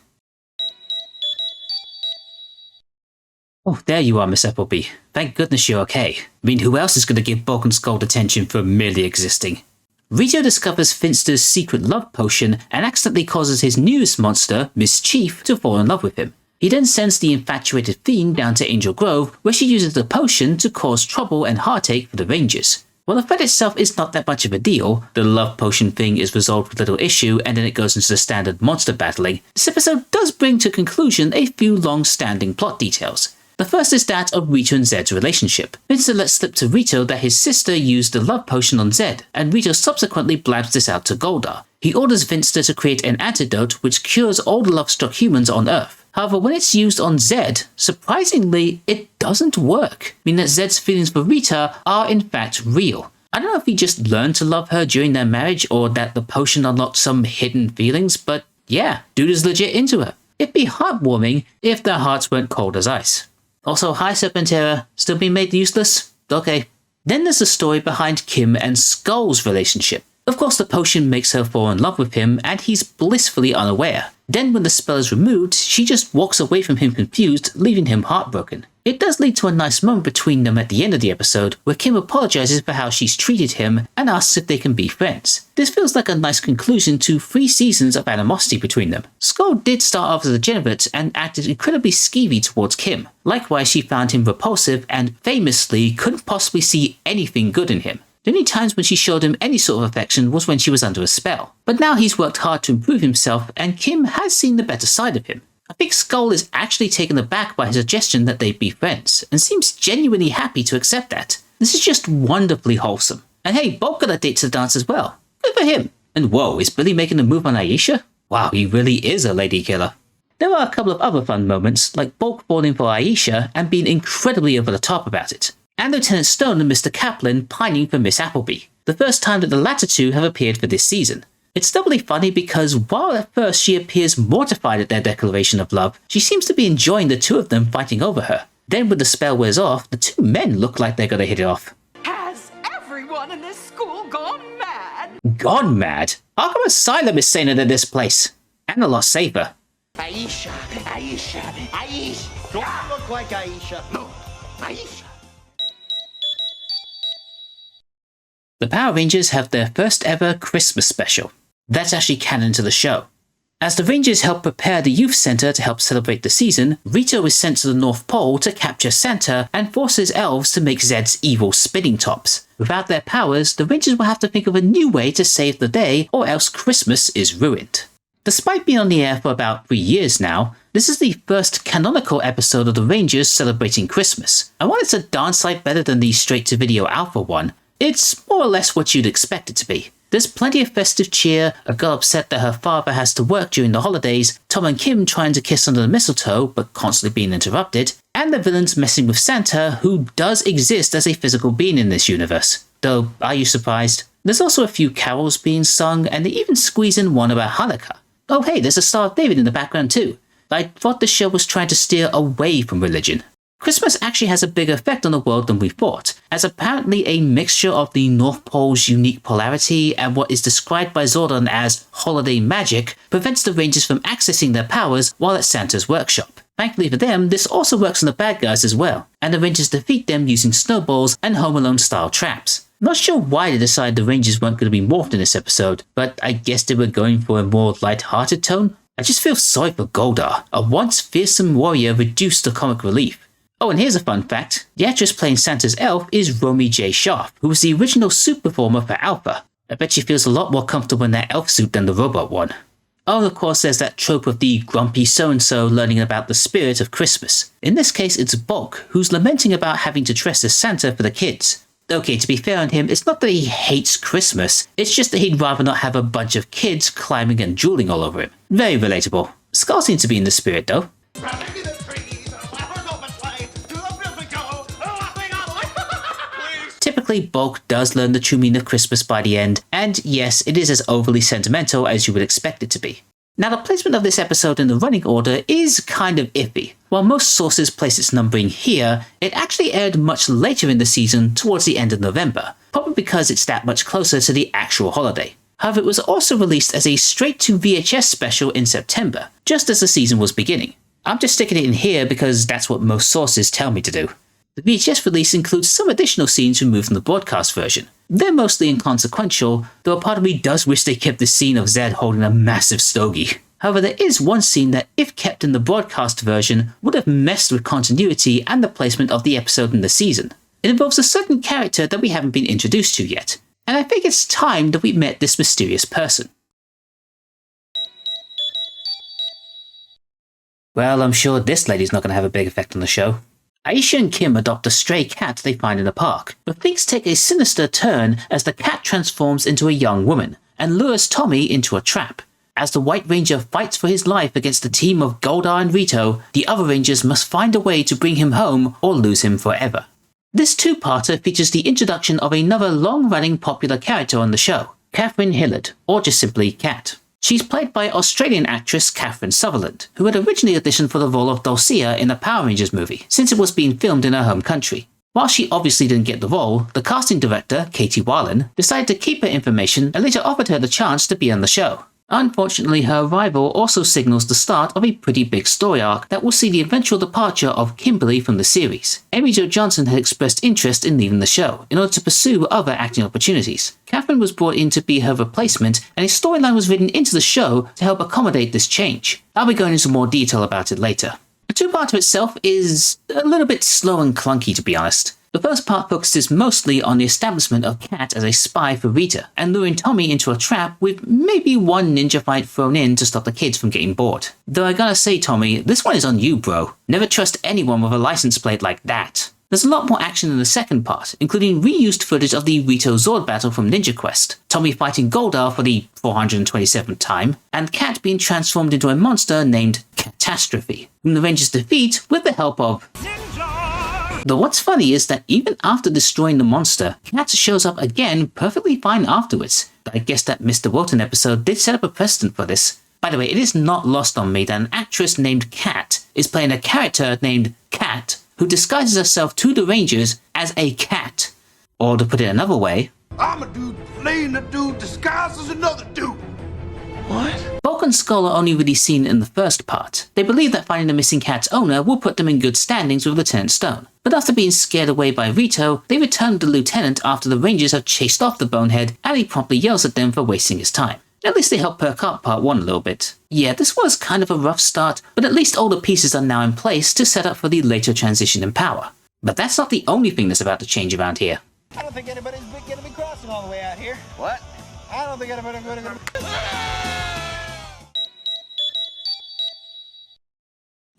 S1: Oh, there you are, Miss Appleby. Thank goodness you're okay. I mean, who else is going to give Bulk and Skull attention for merely existing? Rita discovers Finster's secret love potion and accidentally causes his newest monster, Miss Chief, to fall in love with him. He then sends the infatuated fiend down to Angel Grove, where she uses the potion to cause trouble and heartache for the Rangers. While the threat itself is not that much of a deal, the love potion thing is resolved with little issue and then it goes into the standard monster battling, this episode does bring to conclusion a few long-standing plot details. The first is that of Rita and Zed's relationship. Finster lets slip to Rito that his sister used the love potion on Zed, and Rito subsequently blabs this out to Goldar. He orders Finster to create an antidote which cures all the love-struck humans on Earth. However, when it's used on Zed, surprisingly, it doesn't work, meaning that Zed's feelings for Rita are in fact real. I don't know if he just learned to love her during their marriage or that the potion unlocked some hidden feelings, but yeah, dude is legit into her. It'd be heartwarming if their hearts weren't cold as ice. Also, hi Serpent Era, still being made useless? Okay. Then there's the story behind Kim and Skull's relationship. Of course, the potion makes her fall in love with him, and he's blissfully unaware. Then when the spell is removed, she just walks away from him confused, leaving him heartbroken. It does lead to a nice moment between them at the end of the episode, where Kim apologizes for how she's treated him and asks if they can be friends. This feels like a nice conclusion to 3 seasons of animosity between them. Skull did start off as a degenerate and acted incredibly skeevy towards Kim. Likewise, she found him repulsive and famously couldn't possibly see anything good in him. The only times when she showed him any sort of affection was when she was under a spell. But now he's worked hard to improve himself, and Kim has seen the better side of him. I think Skull is actually taken aback by his suggestion that they be friends, and seems genuinely happy to accept that. This is just wonderfully wholesome. And hey, Bulk got a date to the dance as well. Good for him. And whoa, is Billy making a move on Aisha? Wow, he really is a lady killer. There are a couple of other fun moments, like Bulk falling for Aisha and being incredibly over the top about it. And Lieutenant Stone and Mr. Kaplan pining for Miss Appleby, the first time that the latter two have appeared for this season. It's doubly funny because while at first she appears mortified at their declaration of love, she seems to be enjoying the two of them fighting over her. Then when the spell wears off, the two men look like they're gonna hit it off.
S10: Has everyone in this school gone mad?
S1: Gone mad? How come Asylum is saner than this place? And a lot safer.
S6: Aisha.
S9: Don't look like Aisha.
S6: No, Aisha.
S1: The Power Rangers have their first ever Christmas special. That's actually canon to the show. As the Rangers help prepare the youth center to help celebrate the season, Rito is sent to the North Pole to capture Santa and forces elves to make Zed's evil spinning tops. Without their powers, the Rangers will have to think of a new way to save the day, or else Christmas is ruined. Despite being on the air for about 3 years now, this is the first canonical episode of the Rangers celebrating Christmas. And while it's a darn sight better than the straight-to-video alpha one, it's more or less what you'd expect it to be. There's plenty of festive cheer, a girl upset that her father has to work during the holidays, Tom and Kim trying to kiss under the mistletoe but constantly being interrupted, and the villains messing with Santa, who does exist as a physical being in this universe. Though, are you surprised? There's also a few carols being sung, and they even squeeze in one about Hanukkah. Oh hey, there's a Star of David in the background too. I thought the show was trying to steer away from religion. Christmas actually has a bigger effect on the world than we thought, as apparently a mixture of the North Pole's unique polarity and what is described by Zordon as holiday magic prevents the Rangers from accessing their powers while at Santa's workshop. Thankfully for them, this also works on the bad guys as well, and the Rangers defeat them using snowballs and Home Alone style traps. Not sure why they decided the Rangers weren't going to be morphed in this episode, but I guess they were going for a more light-hearted tone. I just feel sorry for Goldar, a once fearsome warrior reduced to comic relief. Oh, and here's a fun fact. The actress playing Santa's elf is Romy J. Sharp, who was the original suit performer for Alpha. I bet she feels a lot more comfortable in that elf suit than the robot one. Oh, and of course there's that trope of the grumpy so-and-so learning about the spirit of Christmas. In this case, it's Bulk, who's lamenting about having to dress as Santa for the kids. Okay, to be fair on him, it's not that he hates Christmas, it's just that he'd rather not have a bunch of kids climbing and drooling all over him. Very relatable. Skull seems to be in the spirit though. Typically, Bulk does learn the true meaning of Christmas by the end, and yes, it is as overly sentimental as you would expect it to be. Now, the placement of this episode in the running order is kind of iffy. While most sources place its numbering here, it actually aired much later in the season towards the end of November, probably because it's that much closer to the actual holiday. However, it was also released as a straight-to-VHS special in September, just as the season was beginning. I'm just sticking it in here because that's what most sources tell me to do. The VHS release includes some additional scenes removed from the broadcast version. They're mostly inconsequential, though a part of me does wish they kept the scene of Zed holding a massive stogie. However, there is one scene that, if kept in the broadcast version, would have messed with continuity and the placement of the episode in the season. It involves a certain character that we haven't been introduced to yet, and I think it's time that we met this mysterious person. Well, I'm sure this lady's not going to have a big effect on the show. Aisha and Kim adopt a stray cat they find in a park, but things take a sinister turn as the cat transforms into a young woman and lures Tommy into a trap. As the White Ranger fights for his life against a team of Goldar and Rito, the other Rangers must find a way to bring him home or lose him forever. This two-parter features the introduction of another long-running popular character on the show, Catherine Hillard, or just simply Cat. She's played by Australian actress Catherine Sutherland, who had originally auditioned for the role of Dulcea in the Power Rangers movie, since it was being filmed in her home country. While she obviously didn't get the role, the casting director, Katie Wallen, decided to keep her information and later offered her the chance to be on the show. Unfortunately, her arrival also signals the start of a pretty big story arc that will see the eventual departure of Kimberly from the series. Amy Jo Johnson had expressed interest in leaving the show in order to pursue other acting opportunities. Catherine was brought in to be her replacement, and a storyline was written into the show to help accommodate this change. I'll be going into more detail about it later. The two-parter itself is a little bit slow and clunky, to be honest. The first part focuses mostly on the establishment of Cat as a spy for Rita, and luring Tommy into a trap with maybe one ninja fight thrown in to stop the kids from getting bored. Though I gotta say, Tommy, this one is on you, bro. Never trust anyone with a license plate like that. There's a lot more action in the second part, including reused footage of the Rito Zord battle from Ninja Quest, Tommy fighting Goldar for the 427th time, and Cat being transformed into a monster named Catastrophe, whom the Rangers defeat with the help of... Though what's funny is that even after destroying the monster, Cat shows up again perfectly fine afterwards. But I guess that Mr. Wilton episode did set up a precedent for this. By the way, it is not lost on me that an actress named Cat is playing a character named Cat who disguises herself to the Rangers as a cat. Or to put it another way,
S6: I'm a dude playing a dude disguised as another dude. What?
S1: Bulk and Skull are only really seen in the first part. They believe that finding the missing cat's owner will put them in good standings with Lieutenant Stone. But after being scared away by Rito, they return to the Lieutenant after the Rangers have chased off the Bonehead, and he promptly yells at them for wasting his time. At least they help perk up part 1 a little bit. Yeah, this was kind of a rough start, but at least all the pieces are now in place to set up for the later transition in power. But that's not the only thing that's about to change around here.
S9: I don't think anybody's gonna be crossing all the way out here. What? I don't think anybody's gonna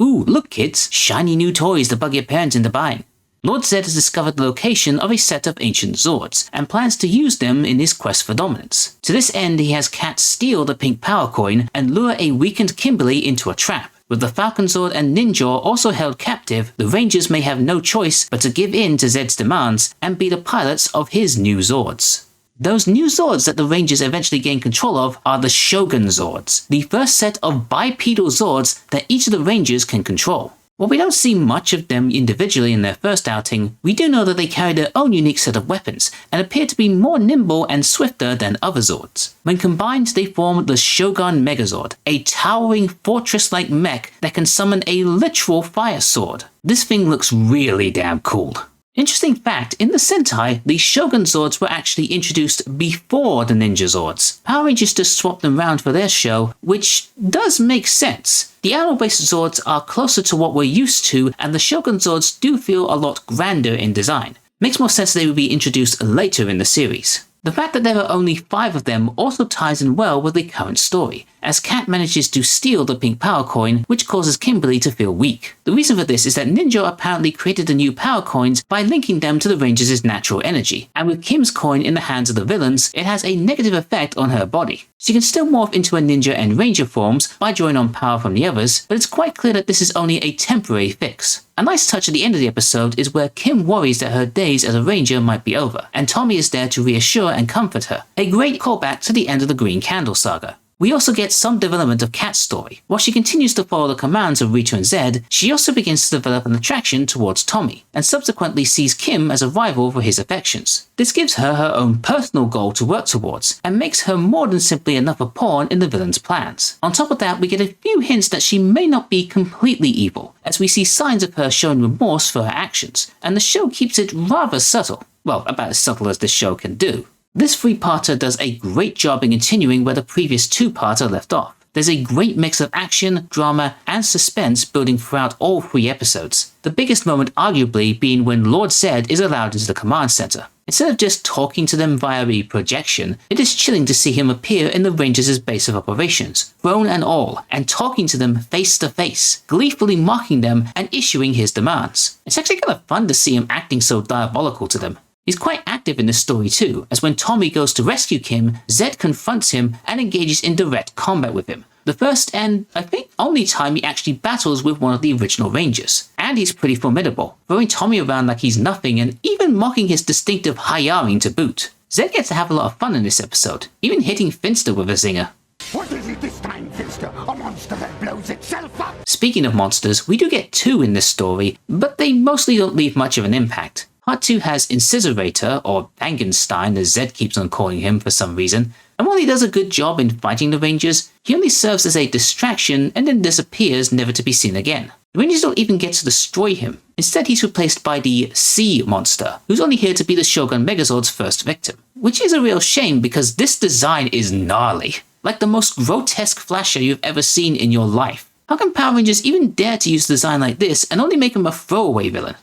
S1: Ooh, look kids, shiny new toys to bug your parents into buying. Lord Zed has discovered the location of a set of ancient Zords, and plans to use them in his quest for dominance. To this end, he has Cat steal the pink power coin and lure a weakened Kimberly into a trap. With the Falcon Zord and Ninja also held captive, the Rangers may have no choice but to give in to Zed's demands and be the pilots of his new Zords. Those new Zords that the Rangers eventually gain control of are the Shogun Zords, the first set of bipedal Zords that each of the Rangers can control. While we don't see much of them individually in their first outing, we do know that they carry their own unique set of weapons, and appear to be more nimble and swifter than other Zords. When combined, they form the Shogun Megazord, a towering fortress-like mech that can summon a literal fire sword. This thing looks really damn cool. Interesting fact, in the Sentai, the Shogun Zords were actually introduced before the Ninja Zords. Power Rangers just swapped them around for their show, which does make sense. The arrow-based Zords are closer to what we're used to, and the Shogun Zords do feel a lot grander in design. Makes more sense they would be introduced later in the series. The fact that there are only 5 of them also ties in well with the current story, as Cat manages to steal the pink power coin, which causes Kimberly to feel weak. The reason for this is that Ninja apparently created the new power coins by linking them to the Rangers' natural energy, and with Kim's coin in the hands of the villains, it has a negative effect on her body. She can still morph into a Ninja and Ranger forms by drawing on power from the others, but it's quite clear that this is only a temporary fix. A nice touch at the end of the episode is where Kim worries that her days as a Ranger might be over, and Tommy is there to reassure and comfort her. A great callback to the end of the Green Candle saga. We also get some development of Cat's story. While she continues to follow the commands of Rita and Zed, she also begins to develop an attraction towards Tommy, and subsequently sees Kim as a rival for his affections. This gives her her own personal goal to work towards, and makes her more than simply another pawn in the villain's plans. On top of that, we get a few hints that she may not be completely evil, as we see signs of her showing remorse for her actions, and the show keeps it rather subtle. Well, about as subtle as this show can do. This 3-parter does a great job in continuing where the previous 2-parter left off. There's a great mix of action, drama, and suspense building throughout all 3 episodes. The biggest moment arguably being when Lord Zed is allowed into the command center. Instead of just talking to them via a projection, it is chilling to see him appear in the Rangers' base of operations, throne and all, and talking to them face to face, gleefully mocking them and issuing his demands. It's actually kind of fun to see him acting so diabolical to them. He's quite active in this story too, as when Tommy goes to rescue Kim, Zed confronts him and engages in direct combat with him. The first and, I think, only time he actually battles with one of the original Rangers. And he's pretty formidable, throwing Tommy around like he's nothing and even mocking his distinctive hi-yaring to boot. Zed gets to have a lot of fun in this episode, even hitting Finster with a zinger.
S4: What is it this time, Finster? A monster that blows itself up?
S1: Speaking of monsters, we do get 2 in this story, but they mostly don't leave much of an impact. Part 2 has Incisorator, or Frankenstein as Zed keeps on calling him for some reason, and while he does a good job in fighting the Rangers, he only serves as a distraction and then disappears never to be seen again. The Rangers don't even get to destroy him. Instead, he's replaced by the Sea Monster, who's only here to be the Shogun Megazord's first victim. Which is a real shame because this design is gnarly, like the most grotesque flasher you've ever seen in your life. How can Power Rangers even dare to use a design like this and only make him a throwaway villain?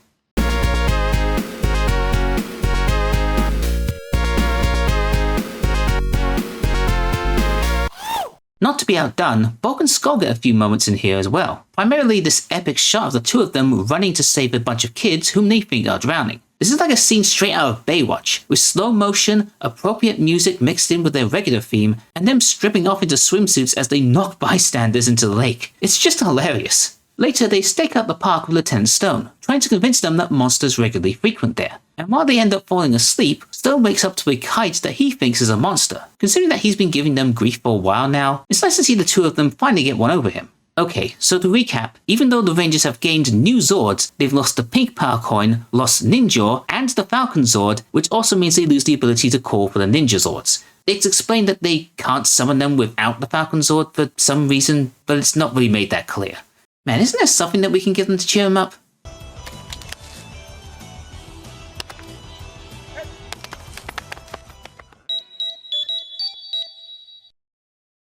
S1: Not to be outdone, Bulk and Skull get a few moments in here as well. Primarily this epic shot of the 2 of them running to save a bunch of kids whom they think are drowning. This is like a scene straight out of Baywatch, with slow motion, appropriate music mixed in with their regular theme, and them stripping off into swimsuits as they knock bystanders into the lake. It's just hilarious. Later, they stake out the park with Lieutenant Stone, trying to convince them that monsters regularly frequent there. And while they end up falling asleep, Stone wakes up to a kite that he thinks is a monster. Considering that he's been giving them grief for a while now, it's nice to see the 2 of them finally get one over him. Okay, so to recap, even though the Rangers have gained new Zords, they've lost the Pink Power Coin, lost Ninja, and the Falcon Zord, which also means they lose the ability to call for the Ninja Zords. It's explained that they can't summon them without the Falcon Zord for some reason, but it's not really made that clear. Man, isn't there something that we can give them to cheer them up?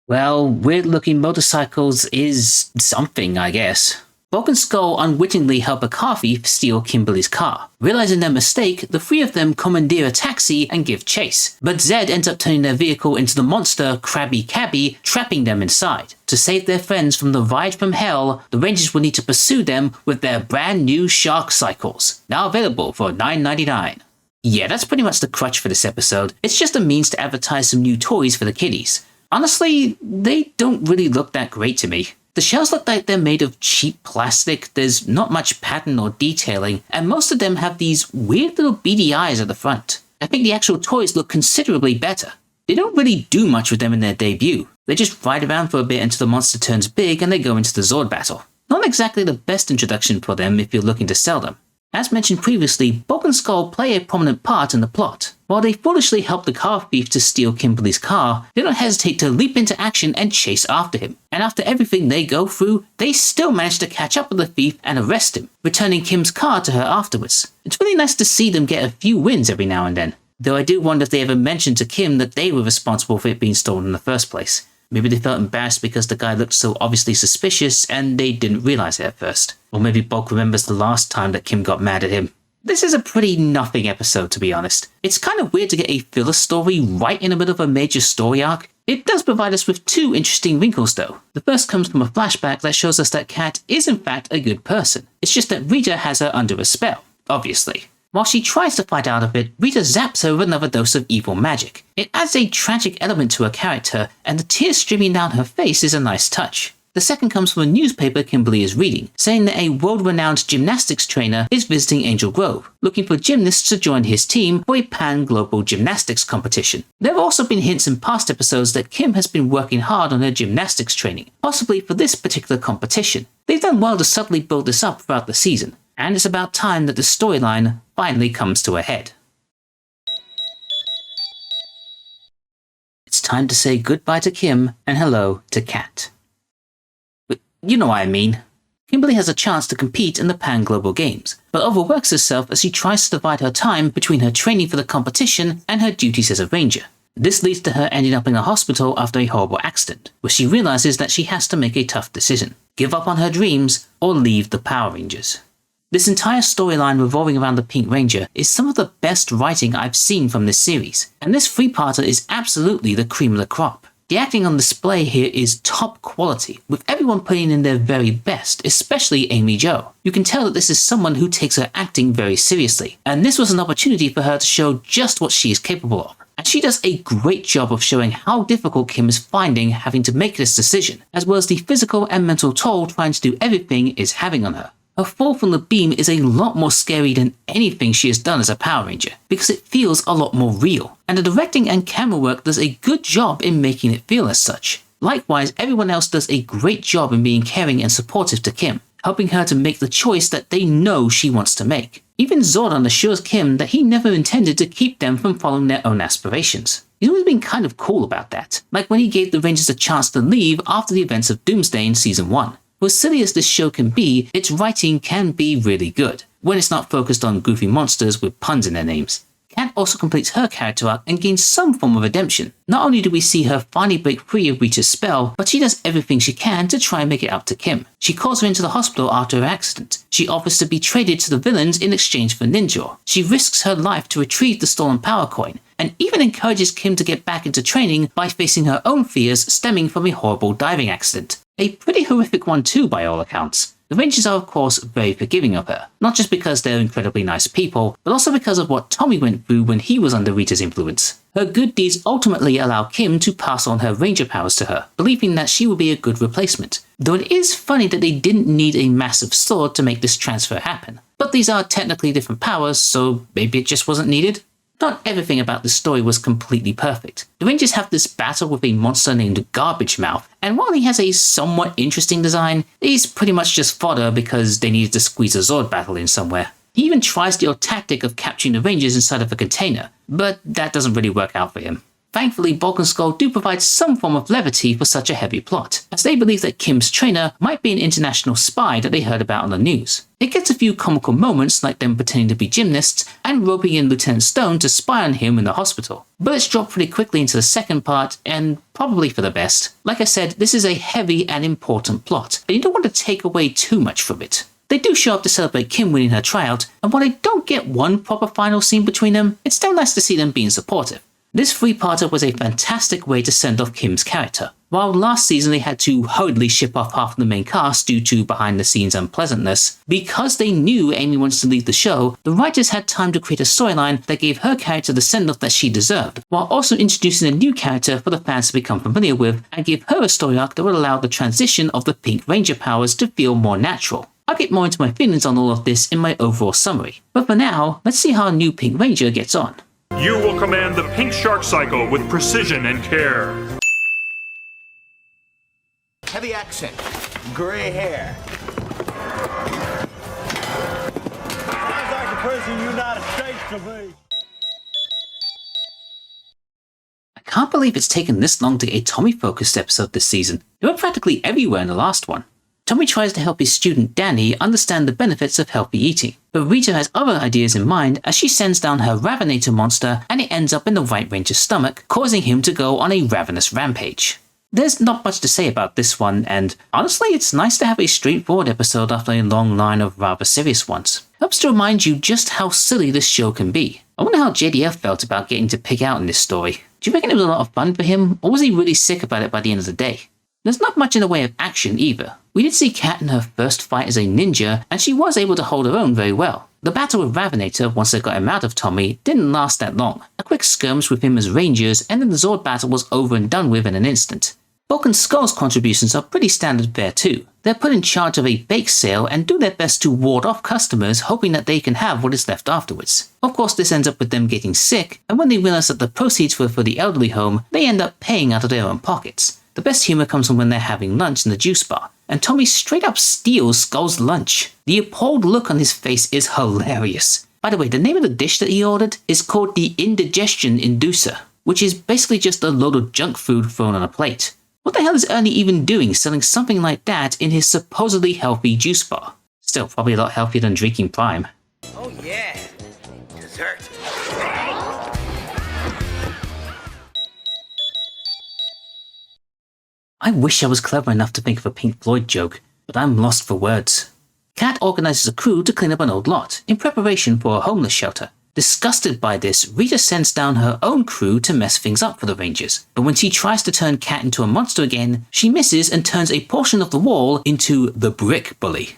S1: Well, weird-looking motorcycles is something, I guess. Bulk and Skull unwittingly help a car thief steal Kimberly's car. Realizing their mistake, the 3 of them commandeer a taxi and give chase. But Zed ends up turning their vehicle into the monster Krabby Cabby, trapping them inside. To save their friends from the ride from hell, the Rangers will need to pursue them with their brand new Shark Cycles, now available for $9.99. Yeah, that's pretty much the crutch for this episode. It's just a means to advertise some new toys for the kiddies. Honestly, they don't really look that great to me. The shells look like they're made of cheap plastic, there's not much pattern or detailing, and most of them have these weird little beady eyes at the front. I think the actual toys look considerably better. They don't really do much with them in their debut. They just ride around for a bit until the monster turns big and they go into the Zord battle. Not exactly the best introduction for them if you're looking to sell them. As mentioned previously, Bulk and Skull play a prominent part in the plot. While they foolishly help the car thief to steal Kimberly's car, they don't hesitate to leap into action and chase after him. And after everything they go through, they still manage to catch up with the thief and arrest him, returning Kim's car to her afterwards. It's really nice to see them get a few wins every now and then. Though I do wonder if they ever mentioned to Kim that they were responsible for it being stolen in the first place. Maybe they felt embarrassed because the guy looked so obviously suspicious and they didn't realize it at first. Or maybe Bulk remembers the last time that Kim got mad at him. This is a pretty nothing episode, to be honest. It's kind of weird to get a filler story right in the middle of a major story arc. It does provide us with 2 interesting wrinkles though. The first comes from a flashback that shows us that Kat is in fact a good person. It's just that Rita has her under a spell, obviously. While she tries to fight out of it, Rita zaps her with another dose of evil magic. It adds a tragic element to her character, and the tears streaming down her face is a nice touch. The second comes from a newspaper Kimberly is reading, saying that a world-renowned gymnastics trainer is visiting Angel Grove, looking for gymnasts to join his team for a pan-global gymnastics competition. There have also been hints in past episodes that Kim has been working hard on her gymnastics training, possibly for this particular competition. They've done well to subtly build this up throughout the season, and it's about time that the storyline finally comes to a head. It's time to say goodbye to Kim and hello to Kat. But you know what I mean. Kimberly has a chance to compete in the Pan-Global Games, but overworks herself as she tries to divide her time between her training for the competition and her duties as a ranger. This leads to her ending up in a hospital after a horrible accident, where she realizes that she has to make a tough decision: give up on her dreams or leave the Power Rangers. This entire storyline revolving around the Pink Ranger is some of the best writing I've seen from this series, and this three-parter is absolutely the cream of the crop. The acting on display here is top quality, with everyone putting in their very best, especially Amy Jo. You can tell that this is someone who takes her acting very seriously, and this was an opportunity for her to show just what she is capable of. And she does a great job of showing how difficult Kim is finding having to make this decision, as well as the physical and mental toll trying to do everything is having on her. Her fall from the beam is a lot more scary than anything she has done as a Power Ranger, because it feels a lot more real, and the directing and camera work does a good job in making it feel as such. Likewise, everyone else does a great job in being caring and supportive to Kim, helping her to make the choice that they know she wants to make. Even Zordon assures Kim that he never intended to keep them from following their own aspirations. He's always been kind of cool about that, like when he gave the Rangers a chance to leave after the events of Doomsday in Season 1. For as silly as this show can be, its writing can be really good, when it's not focused on goofy monsters with puns in their names. Kat also completes her character arc and gains some form of redemption. Not only do we see her finally break free of Rita's spell, but she does everything she can to try and make it up to Kim. She calls her into the hospital after her accident. She offers to be traded to the villains in exchange for Ninja. She risks her life to retrieve the stolen power coin, and even encourages Kim to get back into training by facing her own fears stemming from a horrible diving accident. A pretty horrific one too, by all accounts. The Rangers are of course very forgiving of her, not just because they're incredibly nice people, but also because of what Tommy went through when he was under Rita's influence. Her good deeds ultimately allow Kim to pass on her Ranger powers to her, believing that she would be a good replacement. Though it is funny that they didn't need a massive sword to make this transfer happen. But these are technically different powers, so maybe it just wasn't needed? Not everything about this story was completely perfect. The Rangers have this battle with a monster named Garbage Mouth, and while he has a somewhat interesting design, he's pretty much just fodder because they needed to squeeze a Zord battle in somewhere. He even tries the old tactic of capturing the Rangers inside of a container, but that doesn't really work out for him. Thankfully, Bulk and Skull do provide some form of levity for such a heavy plot, as they believe that Kim's trainer might be an international spy that they heard about on the news. It gets a few comical moments like them pretending to be gymnasts and roping in Lieutenant Stone to spy on him in the hospital. But it's dropped pretty quickly into the second part, and probably for the best. Like I said, this is a heavy and important plot, and you don't want to take away too much from it. They do show up to celebrate Kim winning her tryout, and while I don't get one proper final scene between them, it's still nice to see them being supportive. This three-parter was a fantastic way to send off Kim's character. While last season they had to hurriedly ship off half of the main cast due to behind-the-scenes unpleasantness, because they knew Amy wants to leave the show, the writers had time to create a storyline that gave her character the send-off that she deserved, while also introducing a new character for the fans to become familiar with, and give her a story arc that would allow the transition of the Pink Ranger powers to feel more natural. I'll get more into my feelings on all of this in my overall summary, but for now, let's see how our new Pink Ranger gets on.
S5: You will command the Pink Shark Cycle with precision and care.
S9: Heavy accent. Gray hair. Sounds like the person United States to be.
S1: I can't believe it's taken this long to get a Tommy-focused episode this season. They were practically everywhere in the last one. Tommy tries to help his student Danny understand the benefits of healthy eating, but Rita has other ideas in mind as she sends down her Ravinator monster and it ends up in the White Ranger's stomach, causing him to go on a ravenous rampage. There's not much to say about this one, and honestly it's nice to have a straightforward episode after a long line of rather serious ones. Helps to remind you just how silly this show can be. I wonder how JDF felt about getting to pick out in this story. Do you reckon it was a lot of fun for him, or was he really sick about it by the end of the day? There's not much in the way of action either. We did see Kat in her first fight as a ninja, and she was able to hold her own very well. The battle with Ravinator, once they got him out of Tommy, didn't last that long. A quick skirmish with him as Rangers, and then the Zord battle was over and done with in an instant. Bulk and Skull's contributions are pretty standard fare too. They're put in charge of a bake sale and do their best to ward off customers, hoping that they can have what is left afterwards. Of course, this ends up with them getting sick, and when they realize that the proceeds were for the elderly home, they end up paying out of their own pockets. The best humor comes from when they're having lunch in the juice bar, and Tommy straight up steals Skull's lunch. The appalled look on his face is hilarious. By the way, the name of the dish that he ordered is called the Indigestion Inducer, which is basically just a load of junk food thrown on a plate. What the hell is Ernie even doing selling something like that in his supposedly healthy juice bar? Still, probably a lot healthier than drinking Prime.
S6: Oh yeah, dessert.
S1: I wish I was clever enough to think of a Pink Floyd joke, but I'm lost for words. Cat organizes a crew to clean up an old lot, in preparation for a homeless shelter. Disgusted by this, Rita sends down her own crew to mess things up for the Rangers, but when she tries to turn Cat into a monster again, she misses and turns a portion of the wall into the Brick Bully.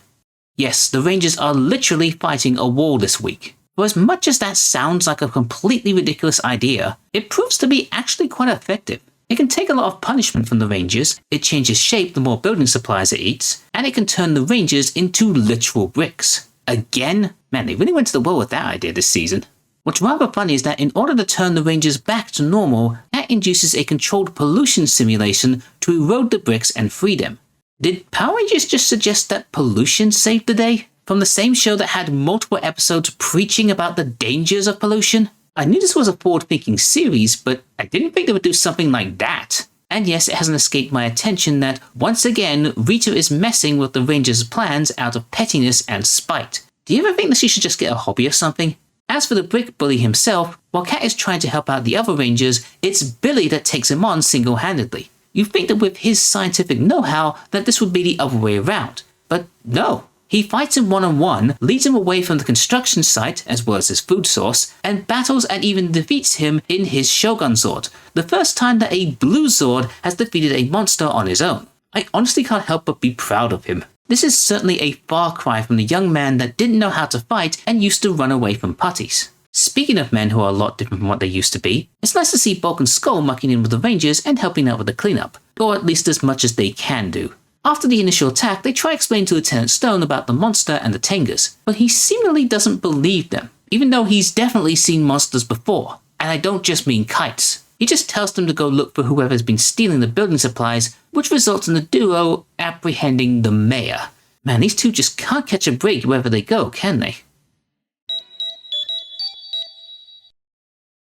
S1: Yes, the Rangers are literally fighting a wall this week. For as much as that sounds like a completely ridiculous idea, it proves to be actually quite effective. It can take a lot of punishment from the Rangers, it changes shape the more building supplies it eats, and it can turn the Rangers into literal bricks. Again? Man, they really went to the well with that idea this season. What's rather funny is that in order to turn the Rangers back to normal, Cat induces a controlled pollution simulation to erode the bricks and free them. Did Power Rangers just suggest that pollution saved the day? From the same show that had multiple episodes preaching about the dangers of pollution? I knew this was a forward-thinking series, but I didn't think they would do something like that. And yes, it hasn't escaped my attention that, once again, Rita is messing with the Rangers' plans out of pettiness and spite. Do you ever think that she should just get a hobby or something? As for the Brick Bully himself, while Cat is trying to help out the other Rangers, it's Billy that takes him on single-handedly. You'd think that with his scientific know-how that this would be the other way around. But no. He fights him one-on-one, leads him away from the construction site, as well as his food source, and battles and even defeats him in his Shogun Zord, the first time that a blue Zord has defeated a monster on his own. I honestly can't help but be proud of him. This is certainly a far cry from the young man that didn't know how to fight and used to run away from putties. Speaking of men who are a lot different from what they used to be, it's nice to see Bulk and Skull mucking in with the Rangers and helping out with the cleanup, or at least as much as they can do. After the initial attack, they try explaining to Lieutenant Stone about the monster and the Tengas, but he seemingly doesn't believe them, even though he's definitely seen monsters before, and I don't just mean kites. He just tells them to go look for whoever's been stealing the building supplies, which results in the duo apprehending the mayor. Man, these two just can't catch a break wherever they go, can they?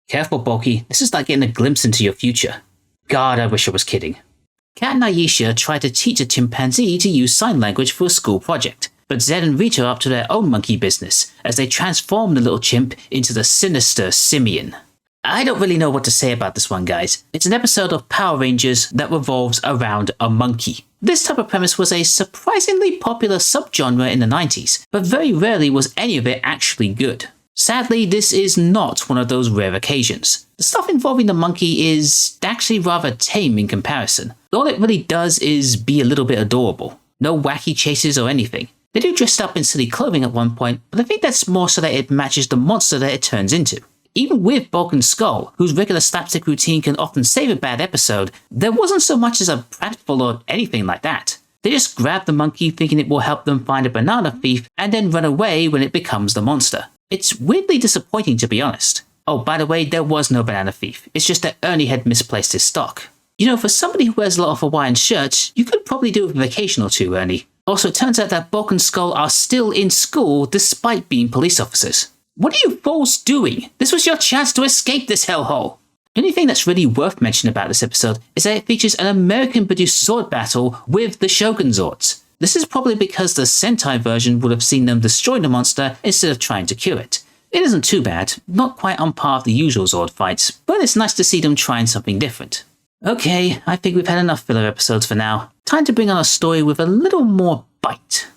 S1: Careful, Bulky, this is like getting a glimpse into your future. God, I wish I was kidding. Cat and Aisha try to teach a chimpanzee to use sign language for a school project, but Zed and Rita are up to their own monkey business as they transform the little chimp into the sinister simian. I don't really know what to say about this one, guys. It's an episode of Power Rangers that revolves around a monkey. This type of premise was a surprisingly popular subgenre in the 90s, but very rarely was any of it actually good. Sadly, this is not one of those rare occasions. The stuff involving the monkey is actually rather tame in comparison. All it really does is be a little bit adorable. No wacky chases or anything. They do dress up in silly clothing at one point, but I think that's more so that it matches the monster that it turns into. Even with Bulk and Skull, whose regular slapstick routine can often save a bad episode, there wasn't so much as a pratfall or anything like that. They just grab the monkey thinking it will help them find a banana thief and then run away when it becomes the monster. It's weirdly disappointing, to be honest. Oh, by the way, there was no banana thief. It's just that Ernie had misplaced his stock. You know, for somebody who wears a lot of Hawaiian shirts, you could probably do with a vacation or two, Ernie. Also, it turns out that Bulk and Skull are still in school despite being police officers. What are you fools doing? This was your chance to escape this hellhole. The only thing that's really worth mentioning about this episode is that it features an American-produced sword battle with the Shogun Zords. This is probably because the Sentai version would have seen them destroy the monster instead of trying to cure it. It isn't too bad, not quite on par with the usual Zord fights, but it's nice to see them trying something different. Okay, I think we've had enough filler episodes for now. Time to bring on a story with a little more bite.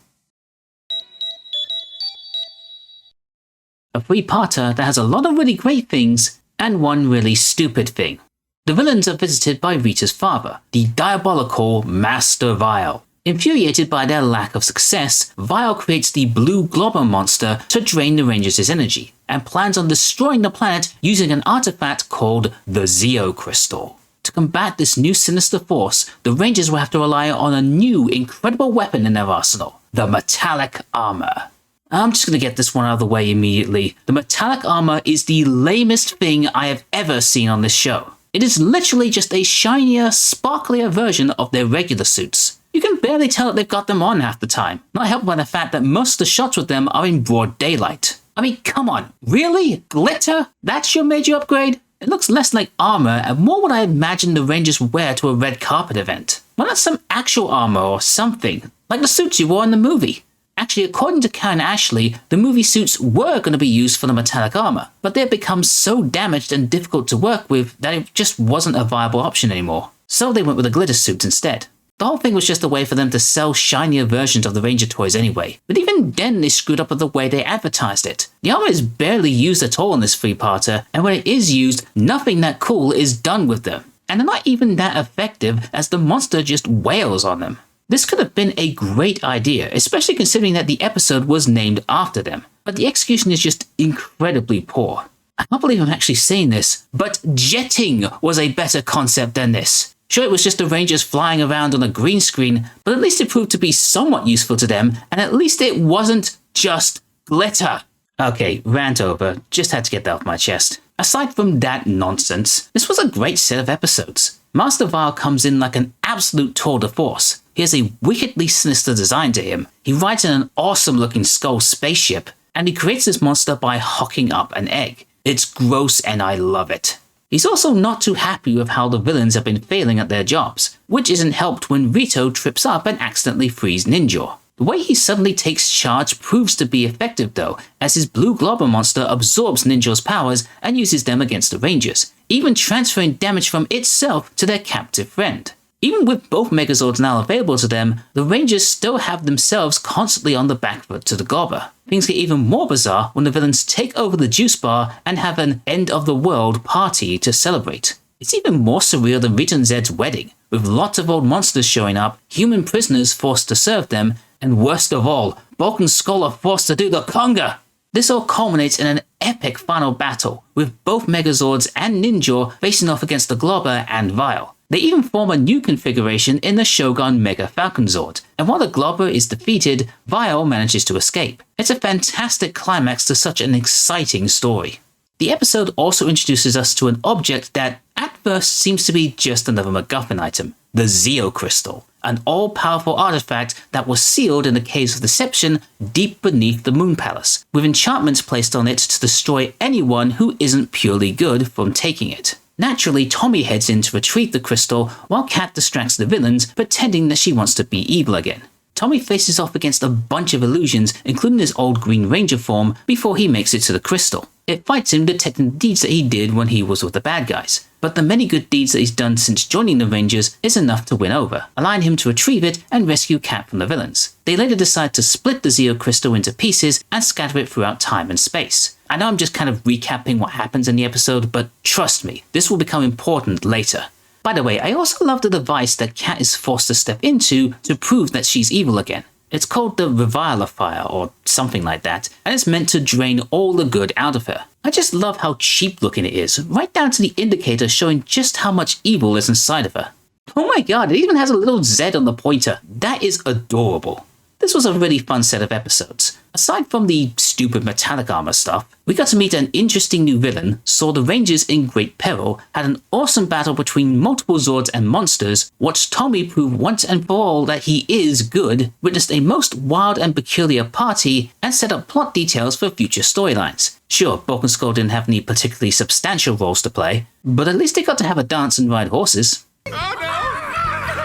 S1: A three-parter that has a lot of really great things and one really stupid thing. The villains are visited by Rita's father, the diabolical Master Vile. Infuriated by their lack of success, Vile creates the blue globber monster to drain the Rangers' energy, and plans on destroying the planet using an artifact called the Zeo Crystal. to combat this new sinister force, the Rangers will have to rely on a new, incredible weapon in their arsenal, the metallic armor. I'm just going to get this one out of the way immediately. The metallic armor is the lamest thing I have ever seen on this show. It is literally just a shinier, sparklier version of their regular suits. You can barely tell that they've got them on half the time, not helped by the fact that most of the shots with them are in broad daylight. I mean, come on, really? Glitter? That's your major upgrade? It looks less like armor and more what I imagine the Rangers would wear to a red carpet event. Why not some actual armor or something, like the suits you wore in the movie? Actually, according to Karen Ashley, the movie suits were going to be used for the metallic armor, but they had become so damaged and difficult to work with that it just wasn't a viable option anymore. So they went with the glitter suits instead. The whole thing was just a way for them to sell shinier versions of the Ranger toys anyway, but even then they screwed up with the way they advertised it. The armor is barely used at all in this three-parter, and when it is used, nothing that cool is done with them. And they're not even that effective as the monster just wails on them. This could have been a great idea, especially considering that the episode was named after them, but the execution is just incredibly poor. I can't believe I'm actually saying this, but jetting was a better concept than this. Sure, it was just the Rangers flying around on a green screen, but at least it proved to be somewhat useful to them, and at least it wasn't just glitter. Okay, rant over, just had to get that off my chest. Aside from that nonsense, this was a great set of episodes. Master Vile comes in like an absolute tour de force. He has a wickedly sinister design to him. He rides in an awesome looking skull spaceship, and he creates this monster by hocking up an egg. It's gross and I love it. He's also not too happy with how the villains have been failing at their jobs, which isn't helped when Rito trips up and accidentally frees Ninja. The way he suddenly takes charge proves to be effective though, as his blue globber monster absorbs Ninja's powers and uses them against the Rangers, even transferring damage from itself to their captive friend. Even with both Megazords now available to them, the Rangers still have themselves constantly on the back foot to the Globber. Things get even more bizarre when the villains take over the juice bar and have an end-of-the-world party to celebrate. It's even more surreal than Rita and Zed's wedding, with lots of old monsters showing up, human prisoners forced to serve them, and worst of all, Bulk and Skull are forced to do the conga! This all culminates in an epic final battle, with both Megazords and Ninja facing off against the Globber and Vile. They even form a new configuration in the Shogun Mega Falcon Zord, and while the Globber is defeated, Vile manages to escape. It's a fantastic climax to such an exciting story. The episode also introduces us to an object that at first seems to be just another MacGuffin item, the Zeo Crystal, an all-powerful artifact that was sealed in the Caves of Deception deep beneath the Moon Palace, with enchantments placed on it to destroy anyone who isn't purely good from taking it. Naturally, Tommy heads in to retrieve the crystal while Kat distracts the villains, pretending that she wants to be evil again. Tommy faces off against a bunch of illusions, including his old Green Ranger form, before he makes it to the crystal. It fights him, detecting the deeds that he did when he was with the bad guys. But the many good deeds that he's done since joining the Rangers is enough to win over, allowing him to retrieve it and rescue Kat from the villains. They later decide to split the Zeo Crystal into pieces and scatter it throughout time and space. I know I'm just kind of recapping what happens in the episode, but trust me, this will become important later. By the way, I also love the device that Kat is forced to step into to prove that she's evil again. It's called the Reviler or something like that, and it's meant to drain all the good out of her. I just love how cheap looking it is, right down to the indicator showing just how much evil is inside of her. Oh my god, it even has a little Z on the pointer. That is adorable. This was a really fun set of episodes. Aside from the stupid metallic armor stuff, we got to meet an interesting new villain, saw the Rangers in great peril, had an awesome battle between multiple Zords and monsters, watched Tommy prove once and for all that he is good, witnessed a most wild and peculiar party, and set up plot details for future storylines. Sure, Bulk and Skull didn't have any particularly substantial roles to play, but at least they got to have a dance and ride horses.
S7: Oh no!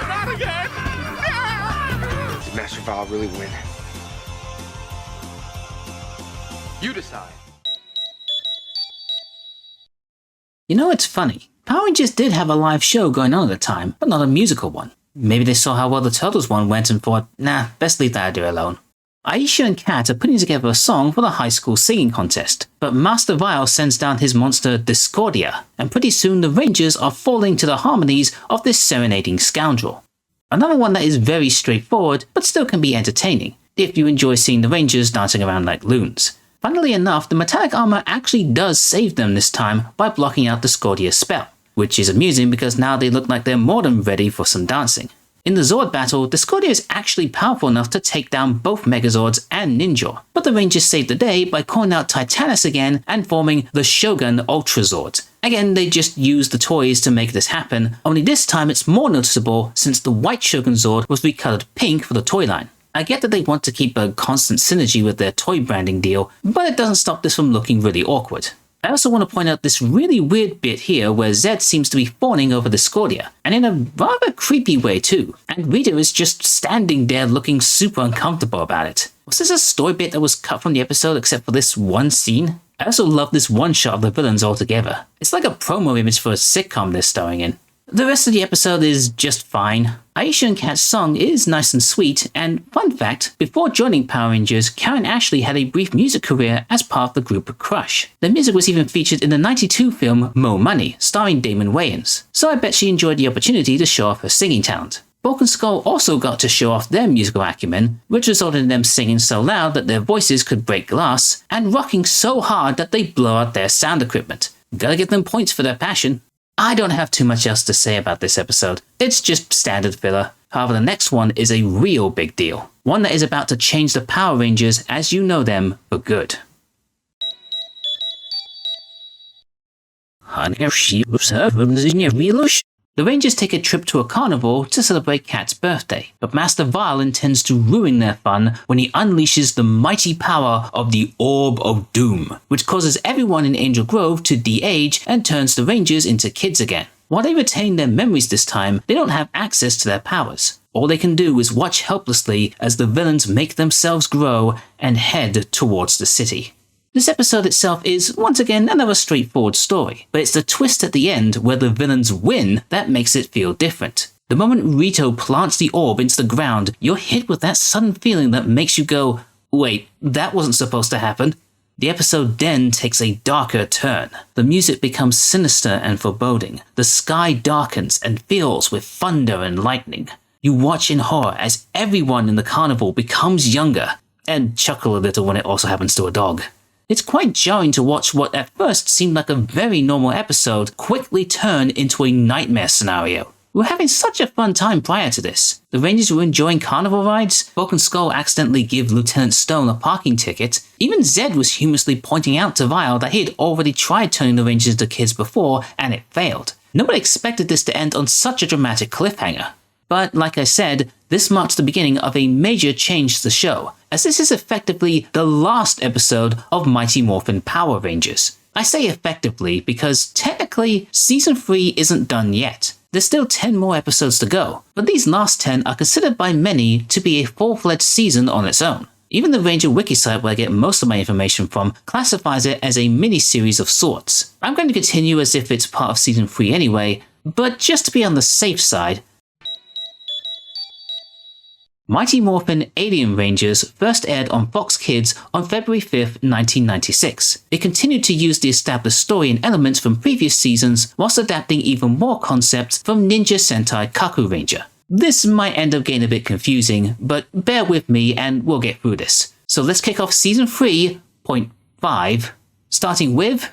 S7: Not again! Did Master Vile really win? You decide.
S1: You know, it's funny. Power Rangers did have a live show going on at the time, but not a musical one. Maybe they saw how well the Turtles one went and thought, nah, best leave that idea alone. Aisha and Kat are putting together a song for the high school singing contest, but Master Vile sends down his monster Dischordia, and pretty soon the Rangers are falling to the harmonies of this serenading scoundrel. Another one that is very straightforward, but still can be entertaining, if you enjoy seeing the Rangers dancing around like loons. Funnily enough, the metallic armor actually does save them this time by blocking out Dischordia's spell. which is amusing because now they look like they're more than ready for some dancing. In the Zord battle, Dischordia is actually powerful enough to take down both Megazords and Ninja, but the Rangers save the day by calling out Titanus again and forming the Shogun Ultra Zords. Again, they just used the toys to make this happen, only this time it's more noticeable since the white Shogun Zord was recolored pink for the toy line. I get that they want to keep a constant synergy with their toy branding deal, but it doesn't stop this from looking really awkward. I also want to point out this really weird bit here where Zed seems to be fawning over Dischordia, and in a rather creepy way too, and Rita is just standing there looking super uncomfortable about it. Was this a story bit that was cut from the episode except for this one scene? I also love this one shot of the villains altogether. It's like a promo image for a sitcom they're starring in. The rest of the episode is just fine. Aisha and Kat's song is nice and sweet, and fun fact, before joining Power Rangers, Karen Ashley had a brief music career as part of the group Crush. Their music was even featured in the '92 film Mo Money, starring Damon Wayans, so I bet she enjoyed the opportunity to show off her singing talent. Bulk and Skull also got to show off their musical acumen, which resulted in them singing so loud that their voices could break glass, and rocking so hard that they blow out their sound equipment. Gotta give them points for their passion. I don't have too much else to say about this episode. It's just standard filler. However, the next one is a real big deal. One that is about to change the Power Rangers as you know them for good. The Rangers take a trip to a carnival to celebrate Kat's birthday, but Master Vile intends to ruin their fun when he unleashes the mighty power of the Orb of Doom, which causes everyone in Angel Grove to de-age and turns the Rangers into kids again. While they retain their memories this time, they don't have access to their powers. All they can do is watch helplessly as the villains make themselves grow and head towards the city. This episode itself is, once again, another straightforward story, but it's the twist at the end where the villains win that makes it feel different. The moment Rito plants the orb into the ground, you're hit with that sudden feeling that makes you go, wait, that wasn't supposed to happen. The episode then takes a darker turn. The music becomes sinister and foreboding. The sky darkens and fills with thunder and lightning. You watch in horror as everyone in the carnival becomes younger, and chuckle a little when it also happens to a dog. It's quite jarring to watch what at first seemed like a very normal episode quickly turn into a nightmare scenario. We were having such a fun time prior to this. The Rangers were enjoying carnival rides, Broken Skull accidentally gave Lieutenant Stone a parking ticket, even Zed was humorously pointing out to Vile that he had already tried turning the Rangers into kids before and it failed. Nobody expected this to end on such a dramatic cliffhanger. But like I said, this marks the beginning of a major change to the show, as this is effectively the last episode of Mighty Morphin Power Rangers. I say effectively because technically Season 3 isn't done yet. There's still 10 more episodes to go, but these last 10 are considered by many to be a full-fledged season on its own. Even the Ranger wiki site where I get most of my information from classifies it as a mini-series of sorts. I'm going to continue as if it's part of Season 3 anyway, but just to be on the safe side, Mighty Morphin Alien Rangers first aired on Fox Kids on February 5th, 1996. It continued to use the established story and elements from previous seasons, whilst adapting even more concepts from Ninja Sentai Kaku Ranger. This might end up getting a bit confusing, but bear with me and we'll get through this. So let's kick off Season 3.5, starting with...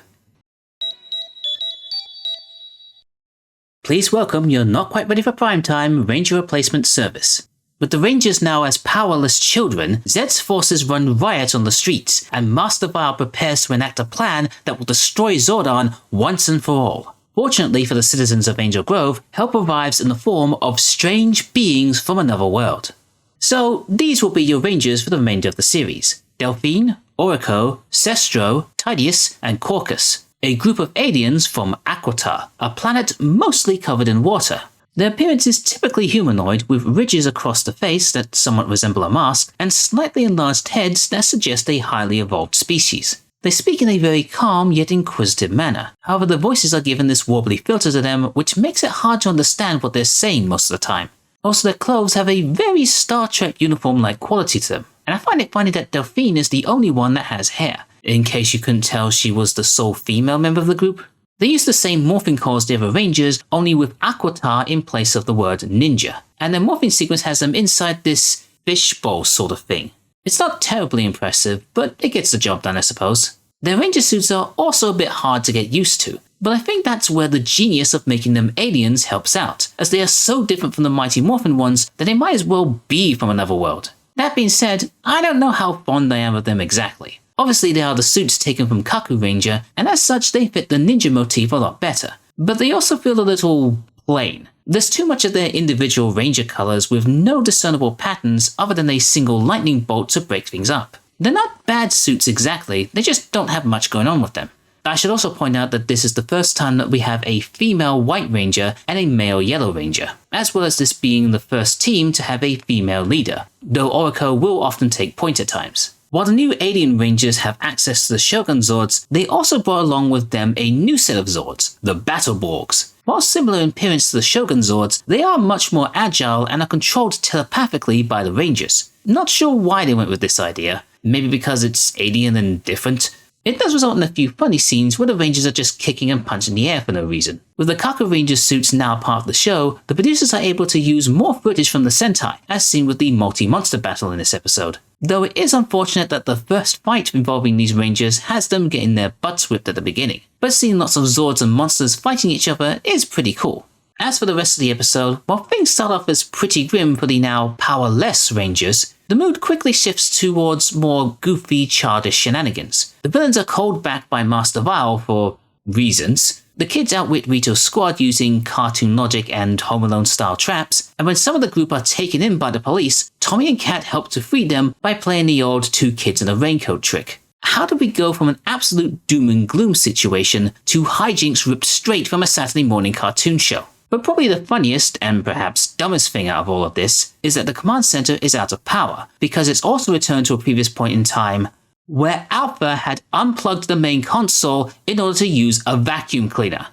S1: Please welcome your not quite ready for primetime Ranger Replacement Service. With the Rangers now as powerless children, Zed's forces run riot on the streets, and Master Vile prepares to enact a plan that will destroy Zordon once and for all. Fortunately for the citizens of Angel Grove, help arrives in the form of strange beings from another world. So these will be your Rangers for the remainder of the series: Delphine, Aurico, Sestro, Tidius, and Corcus, a group of aliens from Aquitar, a planet mostly covered in water. Their appearance is typically humanoid, with ridges across the face that somewhat resemble a mask, and slightly enlarged heads that suggest a highly evolved species. They speak in a very calm yet inquisitive manner. However, the voices are given this warbly filter to them, which makes it hard to understand what they're saying most of the time. Also, their clothes have a very Star Trek uniform-like quality to them, and I find it funny that Delphine is the only one that has hair, in case you couldn't tell she was the sole female member of the group. They use the same morphing cores as the other Rangers, only with Aquitar in place of the word ninja, and their morphing sequence has them inside this fishbowl sort of thing. It's not terribly impressive, but it gets the job done, I suppose. Their Ranger suits are also a bit hard to get used to. But I think that's where the genius of making them aliens helps out, as they are so different from the Mighty Morphin ones that they might as well be from another world. That being said, I don't know how fond I am of them exactly. Obviously they are the suits taken from Kaku Ranger, and as such they fit the ninja motif a lot better. But they also feel a little plain. There's too much of their individual ranger colors with no discernible patterns other than a single lightning bolt to break things up. They're not bad suits exactly, they just don't have much going on with them. I should also point out that this is the first time that we have a female White Ranger and a male Yellow Ranger, as well as this being the first team to have a female leader, though Oriko will often take point at times. While the new Alien Rangers have access to the Shogun Zords, they also brought along with them a new set of Zords, the Battleborgs. While similar in appearance to the Shogun Zords, they are much more agile and are controlled telepathically by the Rangers. Not sure why they went with this idea, maybe because it's alien and different. It does result in a few funny scenes where the Rangers are just kicking and punching the air for no reason. With the Kaku Ranger suits now part of the show, the producers are able to use more footage from the Sentai, as seen with the multi-monster battle in this episode. Though it is unfortunate that the first fight involving these Rangers has them getting their butts whipped at the beginning, but seeing lots of Zords and monsters fighting each other is pretty cool. As for the rest of the episode, while things start off as pretty grim for the now powerless Rangers, the mood quickly shifts towards more goofy, childish shenanigans. The villains are called back by Master Vile for reasons. The kids outwit Rito's squad using cartoon logic and Home Alone style traps, and when some of the group are taken in by the police, Tommy and Kat help to free them by playing the old two kids in a raincoat trick. How did we go from an absolute doom and gloom situation to hijinks ripped straight from a Saturday morning cartoon show? But probably the funniest, and perhaps dumbest thing out of all of this, is that the command center is out of power, because it's also returned to a previous point in time where Alpha had unplugged the main console in order to use a vacuum cleaner.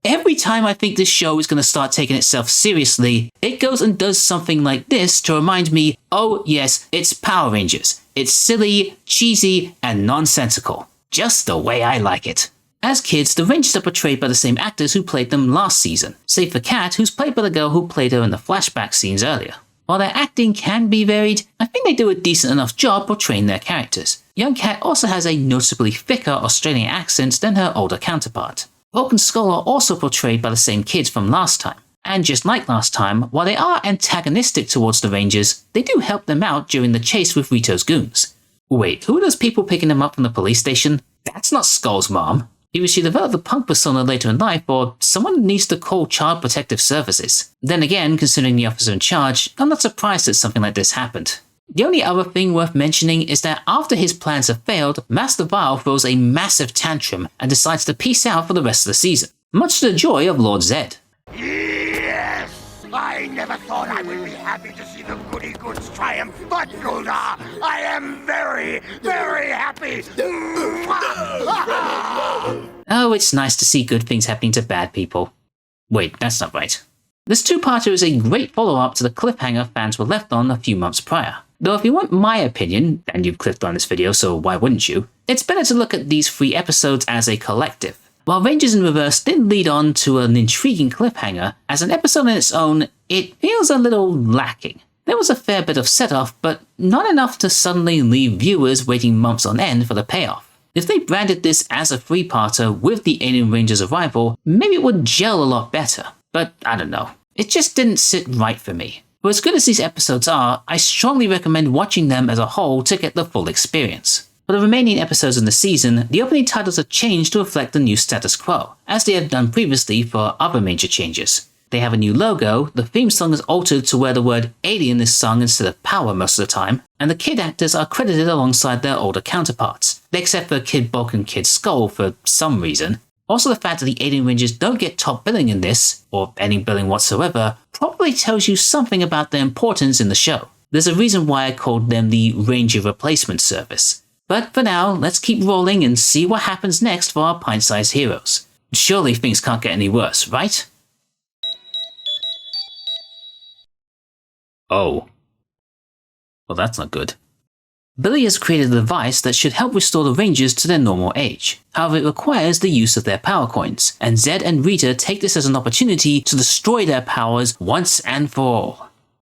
S1: Every time I think this show is going to start taking itself seriously, it goes and does something like this to remind me, oh yes, it's Power Rangers. It's silly, cheesy, and nonsensical. Just the way I like it. As kids, the Rangers are portrayed by the same actors who played them last season, save for Kat, who's played by the girl who played her in the flashback scenes earlier. While their acting can be varied, I think they do a decent enough job portraying their characters. Young Kat also has a noticeably thicker Australian accent than her older counterpart. Hulk and Skull are also portrayed by the same kids from last time. And just like last time, while they are antagonistic towards the Rangers, they do help them out during the chase with Rito's goons. Wait, who are those people picking them up from the police station? That's not Skull's mom. Either she developed the punk persona later in life, or someone needs to call Child Protective Services. Then again, considering the officer in charge, I'm not surprised that something like this happened. The only other thing worth mentioning is that after his plans have failed, Master Vile throws a massive tantrum and decides to peace out for the rest of the season, much to the joy of Lord Zed.
S6: Yes! I never thought I would be happy to see the goody goods triumph, but Gulda, I am very, very happy!
S1: Oh, it's nice to see good things happening to bad people. Wait, that's not right. This two-parter is a great follow-up to the cliffhanger fans were left on a few months prior. Though if you want my opinion, and you've clicked on this video so why wouldn't you, it's better to look at these 3 episodes as a collective. While Rangers in Reverse did lead on to an intriguing cliffhanger, as an episode on its own, it feels a little lacking. There was a fair bit of set-off, but not enough to suddenly leave viewers waiting months on end for the payoff. If they branded this as a 3-parter with the Alien Rangers' arrival, maybe it would gel a lot better. But I don't know. It just didn't sit right for me. For as good as these episodes are, I strongly recommend watching them as a whole to get the full experience. For the remaining episodes in the season, the opening titles are changed to reflect the new status quo, as they have done previously for other major changes. They have a new logo, the theme song is altered to where the word alien is sung instead of power most of the time, and the kid actors are credited alongside their older counterparts, except for Kid Bulk and Kid Skull for some reason. Also, the fact that the Alien Rangers don't get top billing in this, or any billing whatsoever, probably tells you something about their importance in the show. There's a reason why I called them the Ranger Replacement Service. But for now, let's keep rolling and see what happens next for our pint-sized heroes. Surely things can't get any worse, right? Oh. Well, that's not good. Billy has created a device that should help restore the Rangers to their normal age. However, it requires the use of their power coins, and Zed and Rita take this as an opportunity to destroy their powers once and for all.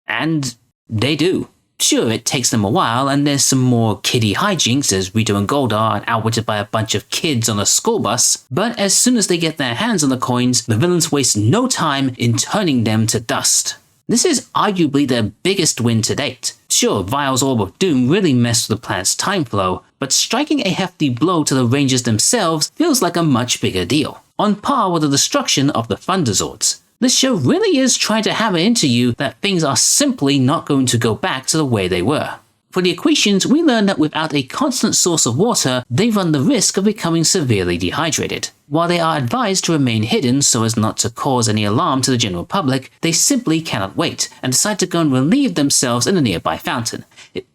S1: And they do. Sure, it takes them a while, and there's some more kiddie hijinks as Rita and Gold are outwitted by a bunch of kids on a school bus, but as soon as they get their hands on the coins, the villains waste no time in turning them to dust. This is arguably their biggest win to date. Sure, Vile's Orb of Doom really messed with the planet's time flow, but striking a hefty blow to the Rangers themselves feels like a much bigger deal, on par with the destruction of the Thunder Zords. This show really is trying to hammer into you that things are simply not going to go back to the way they were. For the Aquitions, we learn that without a constant source of water, they run the risk of becoming severely dehydrated. While they are advised to remain hidden so as not to cause any alarm to the general public, they simply cannot wait, and decide to go and relieve themselves in a nearby fountain.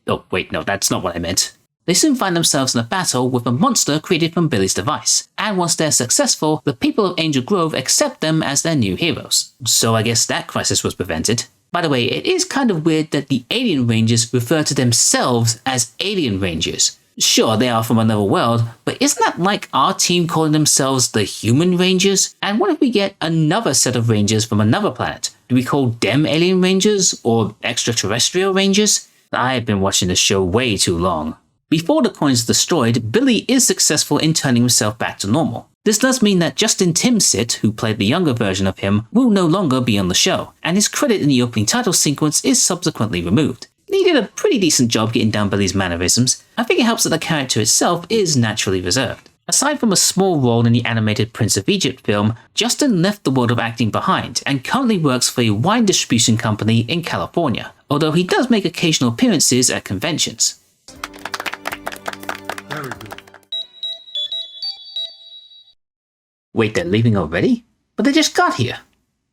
S1: Oh wait, no, that's not what I meant. They soon find themselves in a battle with a monster created from Billy's device, and once they're successful, the people of Angel Grove accept them as their new heroes. So I guess that crisis was prevented. By the way, it is kind of weird that the Alien Rangers refer to themselves as Alien Rangers. Sure, they are from another world, but isn't that like our team calling themselves the Human Rangers? And what if we get another set of Rangers from another planet? Do we call them Alien Rangers or Extraterrestrial Rangers? I've been watching this show way too long. Before the coins are destroyed, Billy is successful in turning himself back to normal. This does mean that Justin Timsit, who played the younger version of him, will no longer be on the show, and his credit in the opening title sequence is subsequently removed. He did a pretty decent job getting down Billy's mannerisms. I think it helps that the character itself is naturally reserved. Aside from a small role in the animated Prince of Egypt film, Justin left the world of acting behind and currently works for a wine distribution company in California, although he does make occasional appearances at conventions.
S4: Very good.
S1: Wait, they're leaving already? But they just got here.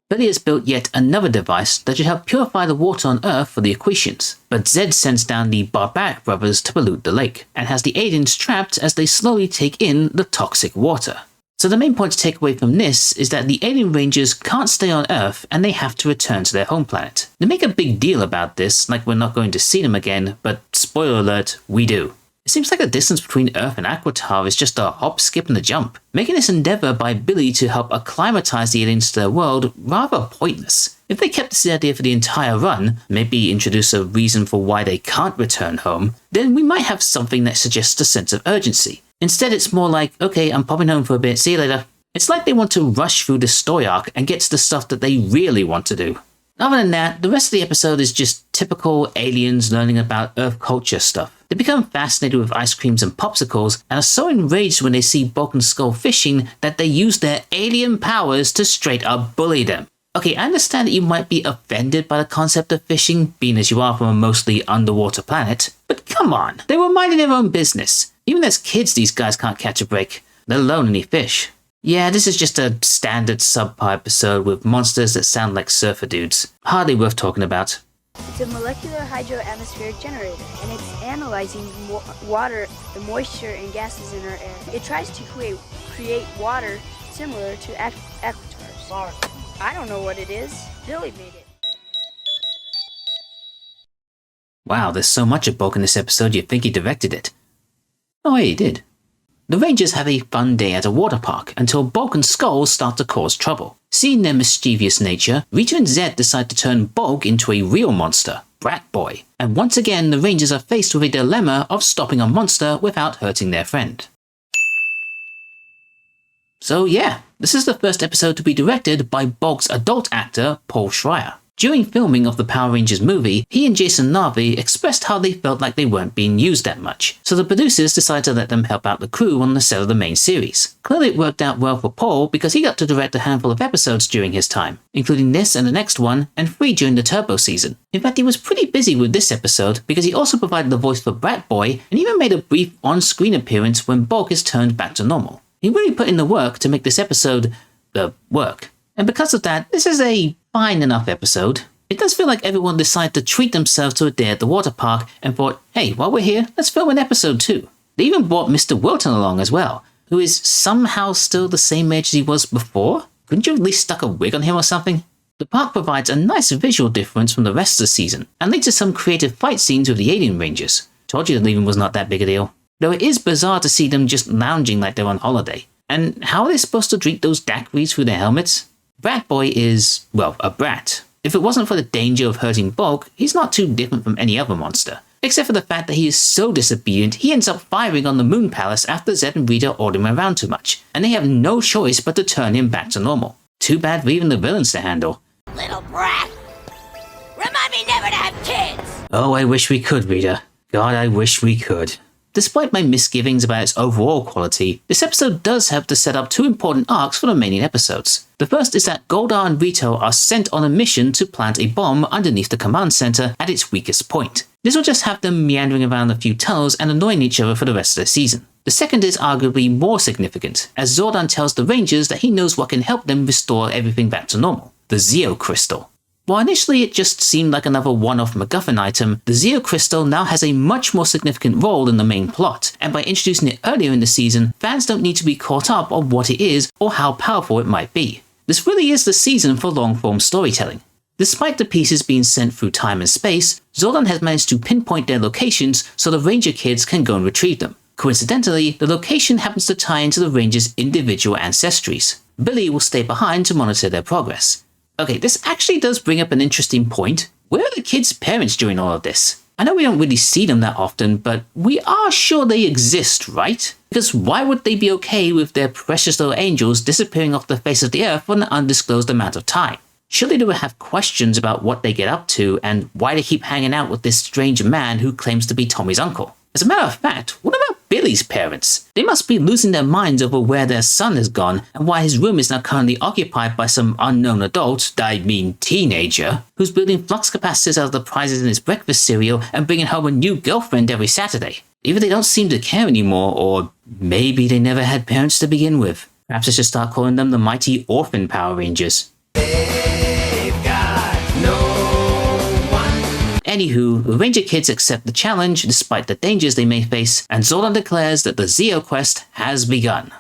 S1: Billy has built yet another device that should help purify the water on Earth for the Aquitions, but Zed sends down the Barbaric brothers to pollute the lake, and has the aliens trapped as they slowly take in the toxic water. So the main point to take away from this is that the Alien Rangers can't stay on Earth and they have to return to their home planet. They make a big deal about this, like we're not going to see them again, but spoiler alert, we do. It seems like the distance between Earth and Aquitar is just a hop, skip and a jump, making this endeavor by Billy to help acclimatize the aliens to their world rather pointless. If they kept this idea for the entire run, maybe introduce a reason for why they can't return home, then we might have something that suggests a sense of urgency. Instead, it's more like, okay, I'm popping home for a bit, see you later. It's like they want to rush through this story arc and get to the stuff that they really want to do. Other than that, the rest of the episode is just typical aliens learning about Earth culture stuff. They become fascinated with ice creams and popsicles, and are so enraged when they see Bulk and Skull fishing that they use their alien powers to straight up bully them. Okay, I understand that you might be offended by the concept of fishing, being as you are from a mostly underwater planet, but come on, they were minding their own business. Even as kids, these guys can't catch a break, let alone any fish. Yeah, this is just a standard subpar episode with monsters that sound like surfer dudes. Hardly worth talking about.
S11: It's a molecular hydroatmospheric generator, and it's analyzing water, the moisture and gases in our air. It tries to create water similar to Aquitars. I don't know what it is. Billy made it.
S1: Wow, there's so much of Bulk in this episode you'd think he directed it. Oh yeah, he did. The Rangers have a fun day at a water park until Bulk and Skull start to cause trouble. Seeing their mischievous nature, Rita and Zed decide to turn Bulk into a real monster, Brat Boy, and once again the Rangers are faced with a dilemma of stopping a monster without hurting their friend. So yeah, this is the first episode to be directed by Bulk's adult actor, Paul Schreier. During filming of the Power Rangers movie, he and Jason Narvi expressed how they felt like they weren't being used that much, so the producers decided to let them help out the crew on the set of the main series. Clearly it worked out well for Paul because he got to direct a handful of episodes during his time, including this and the next one, and 3 during the Turbo season. In fact, he was pretty busy with this episode because he also provided the voice for Brat Boy and even made a brief on-screen appearance when Bulk is turned back to normal. He really put in the work to make this episode, work. And because of that, this is a fine enough episode. It does feel like everyone decided to treat themselves to a day at the water park and thought, hey, while we're here, let's film an episode too. They even brought Mr. Wilton along as well, who is somehow still the same age as he was before. Couldn't you at least stuck a wig on him or something? The park provides a nice visual difference from the rest of the season, and leads to some creative fight scenes with the Alien Rangers. Told you the leaving was not that big a deal. Though it is bizarre to see them just lounging like they're on holiday. And how are they supposed to drink those daiquiris through their helmets? Brat Boy is, well, a brat. If it wasn't for the danger of hurting Bulk, he's not too different from any other monster. Except for the fact that he is so disobedient, he ends up firing on the Moon Palace after Zed and Rita order him around too much, and they have no choice but to turn him back to normal. Too bad for even the villains to handle.
S3: Little brat! Remind me never to have kids!
S1: Oh, I wish we could, Rita. God, I wish we could. Despite my misgivings about its overall quality, this episode does help to set up two important arcs for the remaining episodes. The first is that Goldar and Rito are sent on a mission to plant a bomb underneath the command center at its weakest point. This will just have them meandering around a few tunnels and annoying each other for the rest of the season. The second is arguably more significant, as Zordon tells the Rangers that he knows what can help them restore everything back to normal: the Zeo Crystal. While initially it just seemed like another one-off MacGuffin item, the Zeo Crystal now has a much more significant role in the main plot, and by introducing it earlier in the season, fans don't need to be caught up on what it is or how powerful it might be. This really is the season for long-form storytelling. Despite the pieces being sent through time and space, Zordon has managed to pinpoint their locations so the Ranger kids can go and retrieve them. Coincidentally, the location happens to tie into the Rangers' individual ancestries. Billy will stay behind to monitor their progress. Okay, this actually does bring up an interesting point. Where are the kids' parents during all of this? I know we don't really see them that often, but we are sure they exist, right? Because why would they be okay with their precious little angels disappearing off the face of the earth for an undisclosed amount of time? Surely they would have questions about what they get up to and why they keep hanging out with this strange man who claims to be Tommy's uncle. As a matter of fact, what about Billy's parents? They must be losing their minds over where their son has gone and why his room is now currently occupied by some unknown adult, I mean teenager, who's building flux capacitors out of the prizes in his breakfast cereal and bringing home a new girlfriend every Saturday. Either they don't seem to care anymore, or maybe they never had parents to begin with. Perhaps I should start calling them the Mighty Orphan Power Rangers. Anywho, the Ranger kids accept the challenge despite the dangers they may face, and Zordon declares that the Zeo quest has begun.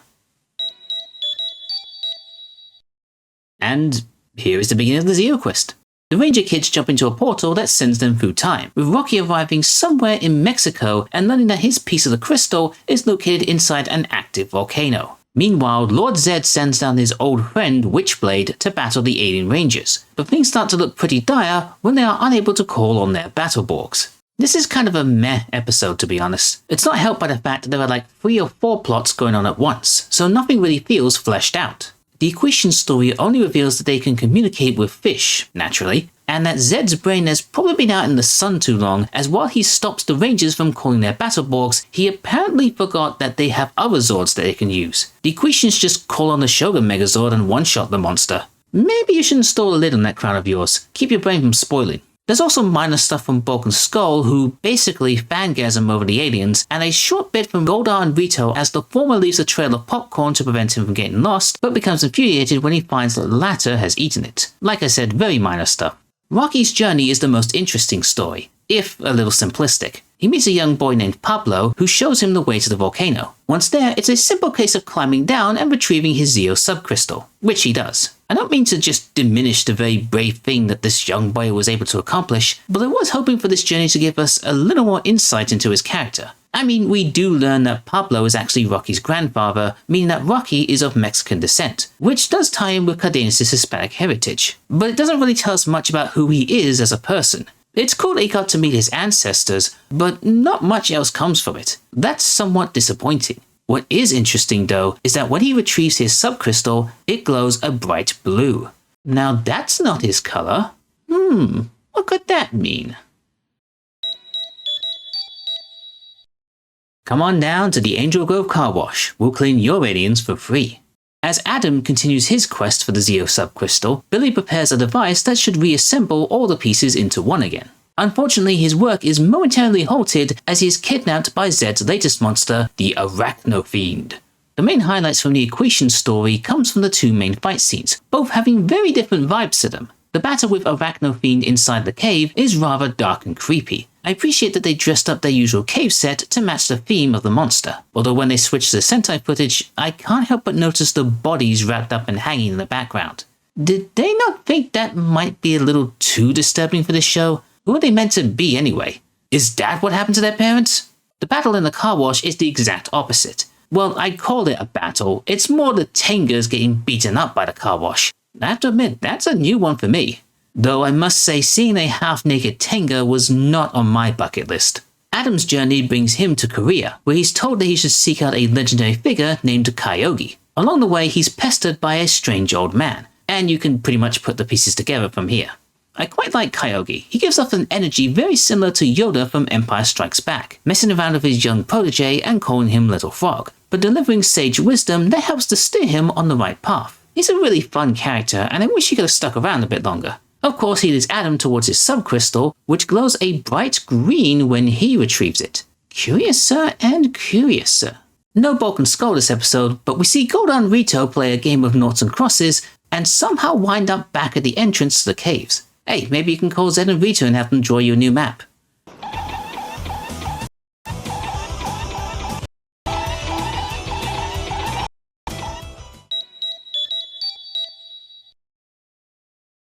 S1: And here is the beginning of the Zeo quest. The Ranger kids jump into a portal that sends them through time, with Rocky arriving somewhere in Mexico and learning that his piece of the crystal is located inside an active volcano. Meanwhile, Lord Zed sends down his old friend Witchblade to battle the alien Rangers, but things start to look pretty dire when they are unable to call on their Battleborgs. This is kind of a meh episode, to be honest. It's not helped by the fact that there are like 3 or 4 plots going on at once, so nothing really feels fleshed out. The Equation story only reveals that they can communicate with fish, naturally, and that Zed's brain has probably been out in the sun too long, as while he stops the Rangers from calling their Battleborgs, he apparently forgot that they have other Zords that they can use. The Equations just call on the Shogun Megazord and one-shot the monster. Maybe you should install a lid on that crown of yours. Keep your brain from spoiling. There's also minor stuff from Bulk and Skull, who basically fangasm over the aliens, and a short bit from Goldar and Rito as the former leaves a trail of popcorn to prevent him from getting lost, but becomes infuriated when he finds that the latter has eaten it. Like I said, very minor stuff. Rocky's journey is the most interesting story, if a little simplistic. He meets a young boy named Pablo who shows him the way to the volcano. Once there, it's a simple case of climbing down and retrieving his Zeo subcrystal, which he does. I don't mean to just diminish the very brave thing that this young boy was able to accomplish, but I was hoping for this journey to give us a little more insight into his character. I mean, we do learn that Pablo is actually Rocky's grandfather, meaning that Rocky is of Mexican descent, which does tie in with Cardenas' Hispanic heritage. But it doesn't really tell us much about who he is as a person. It's cool that he got to meet his ancestors, but not much else comes from it. That's somewhat disappointing. What is interesting though, is that when he retrieves his subcrystal, it glows a bright blue. Now that's not his color. What could that mean? Come on down to the Angel Grove Car Wash. We'll clean your aliens for free. As Adam continues his quest for the Zeo subcrystal, Billy prepares a device that should reassemble all the pieces into one again. Unfortunately, his work is momentarily halted as he is kidnapped by Zed's latest monster, the Arachnofiend. The main highlights from the Equation story comes from the 2 main fight scenes, both having very different vibes to them. The battle with Arachnofiend inside the cave is rather dark and creepy. I appreciate that they dressed up their usual cave set to match the theme of the monster, although when they switch to the Sentai footage, I can't help but notice the bodies wrapped up and hanging in the background. Did they not think that might be a little too disturbing for this show? Who are they meant to be anyway? Is that what happened to their parents? The battle in the car wash is the exact opposite. Well, I'd call it a battle. It's more the Tengas getting beaten up by the car wash. I have to admit, that's a new one for me. Though I must say seeing a half-naked Tenga was not on my bucket list. Adam's journey brings him to Korea, where he's told that he should seek out a legendary figure named Kyogi. Along the way, he's pestered by a strange old man, and you can pretty much put the pieces together from here. I quite like Kyogi. He gives off an energy very similar to Yoda from Empire Strikes Back, messing around with his young protege and calling him Little Frog, but delivering sage wisdom that helps to steer him on the right path. He's a really fun character, and I wish he could have stuck around a bit longer. Of course, he leads Adam towards his subcrystal, which glows a bright green when he retrieves it. Curiouser and curiouser. No Bulk and Skull this episode, but we see Golden Rito play a game of noughts and crosses, and somehow wind up back at the entrance to the caves. Hey, maybe you can call Zed and Rita and have them draw you a new map.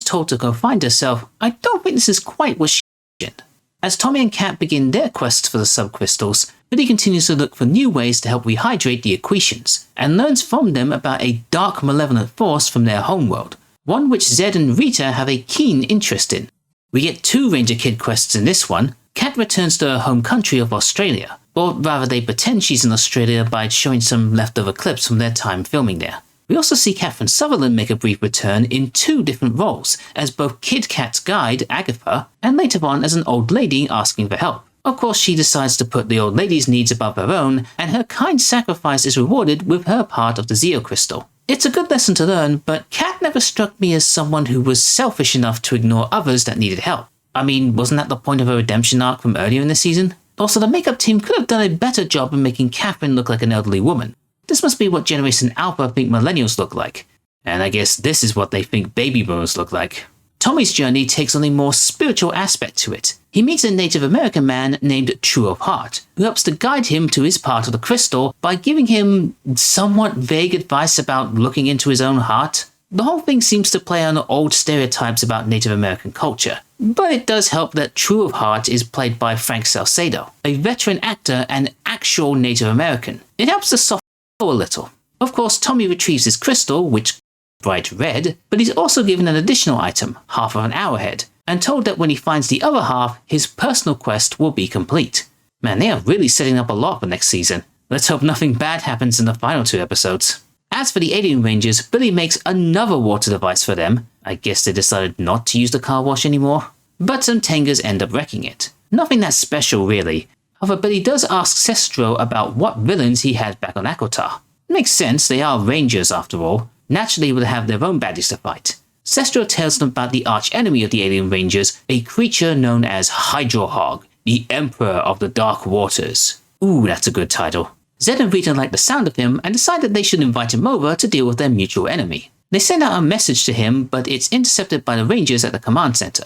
S1: Told to go find herself, I don't think this is quite what she imagined. As Tommy and Kat begin their quests for the subcrystals, Billy continues to look for new ways to help rehydrate the Aquitians, and learns from them about a dark malevolent force from their homeworld, one which Zed and Rita have a keen interest in. We get 2 Ranger Kid quests in this one. Kat returns to her home country of Australia, or rather they pretend she's in Australia by showing some leftover clips from their time filming there. We also see Catherine Sutherland make a brief return in 2 different roles, as both Kid Kat's guide, Agatha, and later on as an old lady asking for help. Of course, she decides to put the old lady's needs above her own, and her kind sacrifice is rewarded with her part of the Zeo Crystal. It's a good lesson to learn, but Kat never struck me as someone who was selfish enough to ignore others that needed help. I mean, wasn't that the point of her redemption arc from earlier in the season? Also, the makeup team could have done a better job of making Catherine look like an elderly woman. This must be what Generation Alpha think millennials look like. And I guess this is what they think baby boomers look like. Tommy's journey takes on a more spiritual aspect to it. He meets a Native American man named True of Heart, who helps to guide him to his part of the crystal by giving him somewhat vague advice about looking into his own heart. The whole thing seems to play on old stereotypes about Native American culture, but it does help that True of Heart is played by Frank Salcedo, a veteran actor and actual Native American. It helps to soften a little. Of course, Tommy retrieves his crystal, which bright red, but he's also given an additional item, half of an arrowhead, and told that when he finds the other half, his personal quest will be complete. Man, they are really setting up a lot for next season. Let's hope nothing bad happens in the final 2 episodes. As for the Alien Rangers, Billy makes another water device for them. I guess they decided not to use the car wash anymore. But some Tengas end up wrecking it. Nothing that special really. However, Billy does ask Sestro about what villains he had back on Aquitar. Makes sense, they are Rangers after all. Naturally would have their own baddies to fight. Sestro tells them about the arch-enemy of the Alien Rangers, a creature known as Hydrohog, the Emperor of the Dark Waters. Ooh, that's a good title. Zed and Rita like the sound of him and decide that they should invite him over to deal with their mutual enemy. They send out a message to him, but it's intercepted by the Rangers at the command center.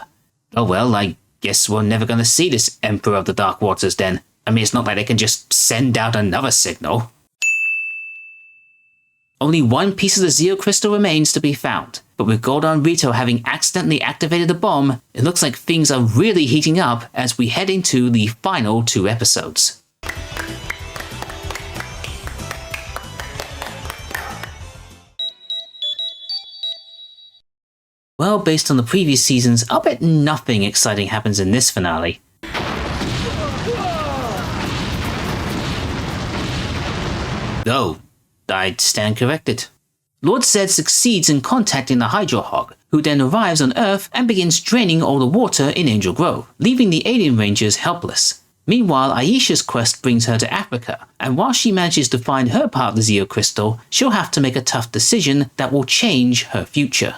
S1: Oh well, I guess we're never gonna see this Emperor of the Dark Waters then. I mean, it's not like they can just send out another signal. Only 1 piece of the Zeo Crystal remains to be found, but with Golden Rito having accidentally activated the bomb, it looks like things are really heating up as we head into the final 2 episodes. Well, based on the previous seasons, I'll bet nothing exciting happens in this finale. Oh, I stand corrected. Lord Zed succeeds in contacting the Hydrohog, who then arrives on Earth and begins draining all the water in Angel Grove, leaving the Alien Rangers helpless. Meanwhile, Aisha's quest brings her to Africa, and while she manages to find her part of the Zeo Crystal, she'll have to make a tough decision that will change her future.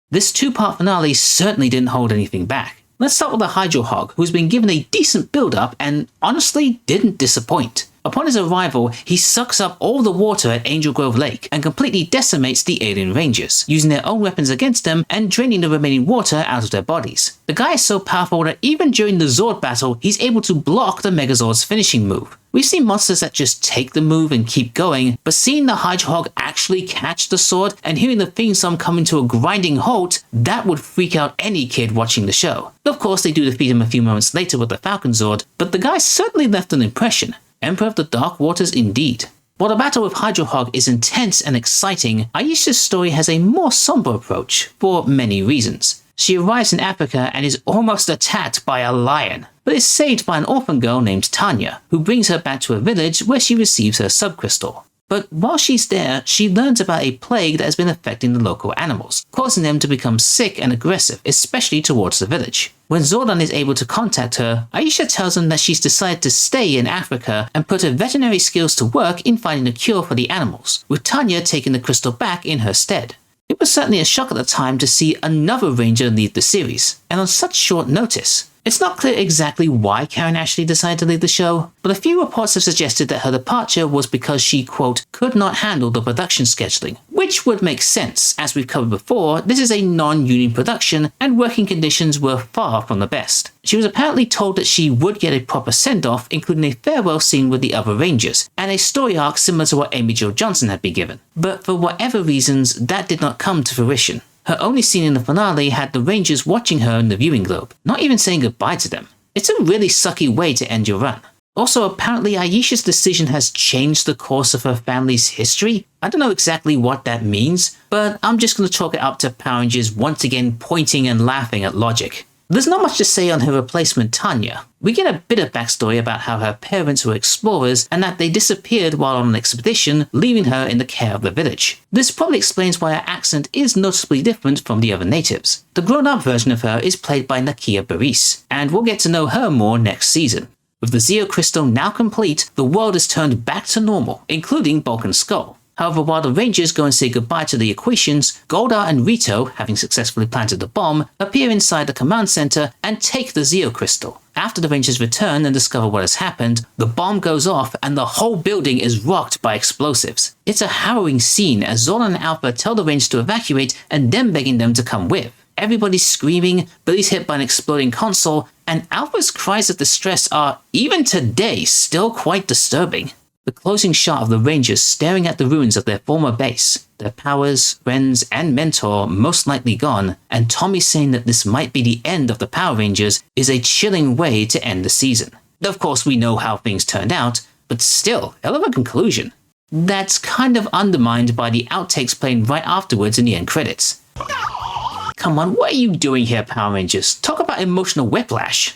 S1: This 2-part finale certainly didn't hold anything back. Let's start with the Hydrohog, who's been given a decent build-up and honestly didn't disappoint. Upon his arrival, he sucks up all the water at Angel Grove Lake and completely decimates the Alien Rangers, using their own weapons against them and draining the remaining water out of their bodies. The guy is so powerful that even during the Zord battle, he's able to block the Megazord's finishing move. We've seen monsters that just take the move and keep going, but seeing the Hydrohog actually catch the sword and hearing the theme song come into a grinding halt, that would freak out any kid watching the show. Of course, they do defeat him a few moments later with the Falcon Zord, but the guy certainly left an impression. Emperor of the Dark Waters indeed. While the battle with Hydrohog is intense and exciting, Aisha's story has a more somber approach, for many reasons. She arrives in Africa and is almost attacked by a lion, but is saved by an orphan girl named Tanya, who brings her back to a village where she receives her subcrystal. But while she's there, she learns about a plague that has been affecting the local animals, causing them to become sick and aggressive, especially towards the village. When Zordon is able to contact her, Aisha tells him that she's decided to stay in Africa and put her veterinary skills to work in finding a cure for the animals, with Tanya taking the crystal back in her stead. It was certainly a shock at the time to see another Ranger leave the series, and on such short notice. It's not clear exactly why Karen Ashley decided to leave the show, but a few reports have suggested that her departure was because she, quote, could not handle the production scheduling, which would make sense. As we've covered before, this is a non-union production and working conditions were far from the best. She was apparently told that she would get a proper send-off, including a farewell scene with the other Rangers, and a story arc similar to what Amy Jo Johnson had been given. But for whatever reasons, that did not come to fruition. Her only scene in the finale had the Rangers watching her in the viewing globe, not even saying goodbye to them. It's a really sucky way to end your run. Also, apparently Aisha's decision has changed the course of her family's history. I don't know exactly what that means, but I'm just going to chalk it up to Power Rangers once again pointing and laughing at logic. There's not much to say on her replacement Tanya. We get a bit of backstory about how her parents were explorers and that they disappeared while on an expedition, leaving her in the care of the village. This probably explains why her accent is noticeably different from the other natives. The grown-up version of her is played by Nakia Baris, and we'll get to know her more next season. With the Zeo Crystal now complete, the world is turned back to normal, including Bulk and Skull. However, while the Rangers go and say goodbye to the Equations, Goldar and Rito, having successfully planted the bomb, appear inside the command center and take the Zeo Crystal. After the Rangers return and discover what has happened, the bomb goes off and the whole building is rocked by explosives. It's a harrowing scene as Zordon and Alpha tell the Rangers to evacuate and then begging them to come with. Everybody's screaming, Billy's hit by an exploding console, and Alpha's cries of distress are, even today, still quite disturbing. The closing shot of the Rangers staring at the ruins of their former base, their powers, friends, and mentor most likely gone, and Tommy saying that this might be the end of the Power Rangers is a chilling way to end the season. Of course, we know how things turned out, but still, hell of a conclusion. That's kind of undermined by the outtakes playing right afterwards in the end credits. Come on, what are you doing here, Power Rangers? Talk about emotional whiplash.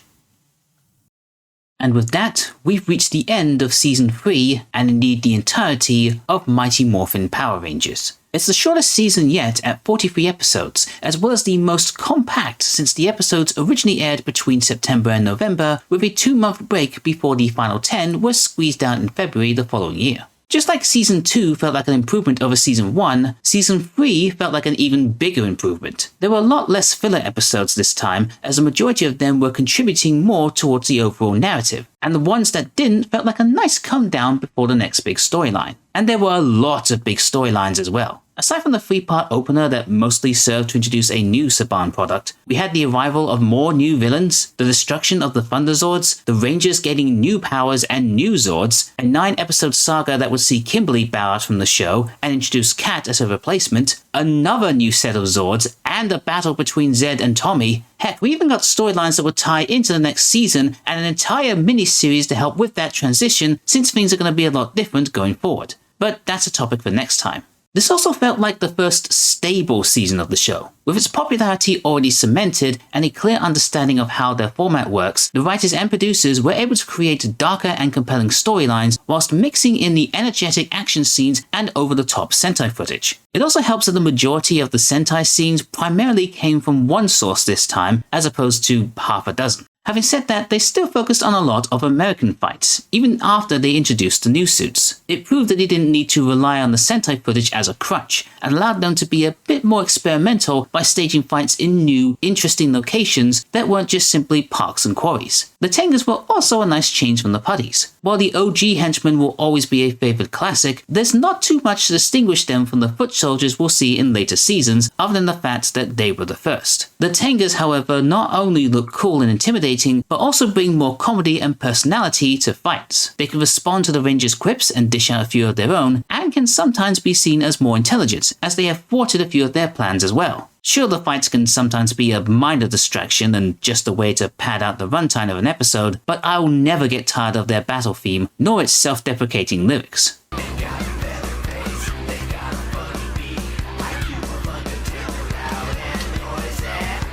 S1: And with that, we've reached the end of Season 3, and indeed the entirety of Mighty Morphin Power Rangers. It's the shortest season yet at 43 episodes, as well as the most compact since the episodes originally aired between September and November, with a 2-month break before the final 10 was squeezed out in February the following year. Just like Season 2 felt like an improvement over Season 1, Season 3 felt like an even bigger improvement. There were a lot less filler episodes this time, as the majority of them were contributing more towards the overall narrative, and the ones that didn't felt like a nice come down before the next big storyline. And there were a lot of big storylines as well. Aside from the 3-part opener that mostly served to introduce a new Saban product, we had the arrival of more new villains, the destruction of the Thunder Zords, the Rangers getting new powers and new Zords, a 9-episode saga that would see Kimberly bow out from the show and introduce Kat as her replacement, another new set of Zords, and a battle between Zed and Tommy. Heck, we even got storylines that would tie into the next season and an entire mini-series to help with that transition, since things are going to be a lot different going forward. But that's a topic for next time. This also felt like the first stable season of the show. With its popularity already cemented and a clear understanding of how their format works, the writers and producers were able to create darker and compelling storylines whilst mixing in the energetic action scenes and over-the-top Sentai footage. It also helps that the majority of the Sentai scenes primarily came from one source this time, as opposed to half a dozen. Having said that, they still focused on a lot of American fights, even after they introduced the new suits. It proved that they didn't need to rely on the Sentai footage as a crutch, and allowed them to be a bit more experimental by staging fights in new, interesting locations that weren't just simply parks and quarries. The Tengas were also a nice change from the putties. While the OG henchmen will always be a favorite classic, there's not too much to distinguish them from the foot soldiers we'll see in later seasons, other than the fact that they were the first. The Tengas, however, not only look cool and intimidating, but also bring more comedy and personality to fights. They can respond to the Rangers' quips and dish out a few of their own, and can sometimes be seen as more intelligent, as they have thwarted a few of their plans as well. Sure, the fights can sometimes be a minor distraction and just a way to pad out the runtime of an episode, but I'll never get tired of their battle theme, nor its self-deprecating lyrics.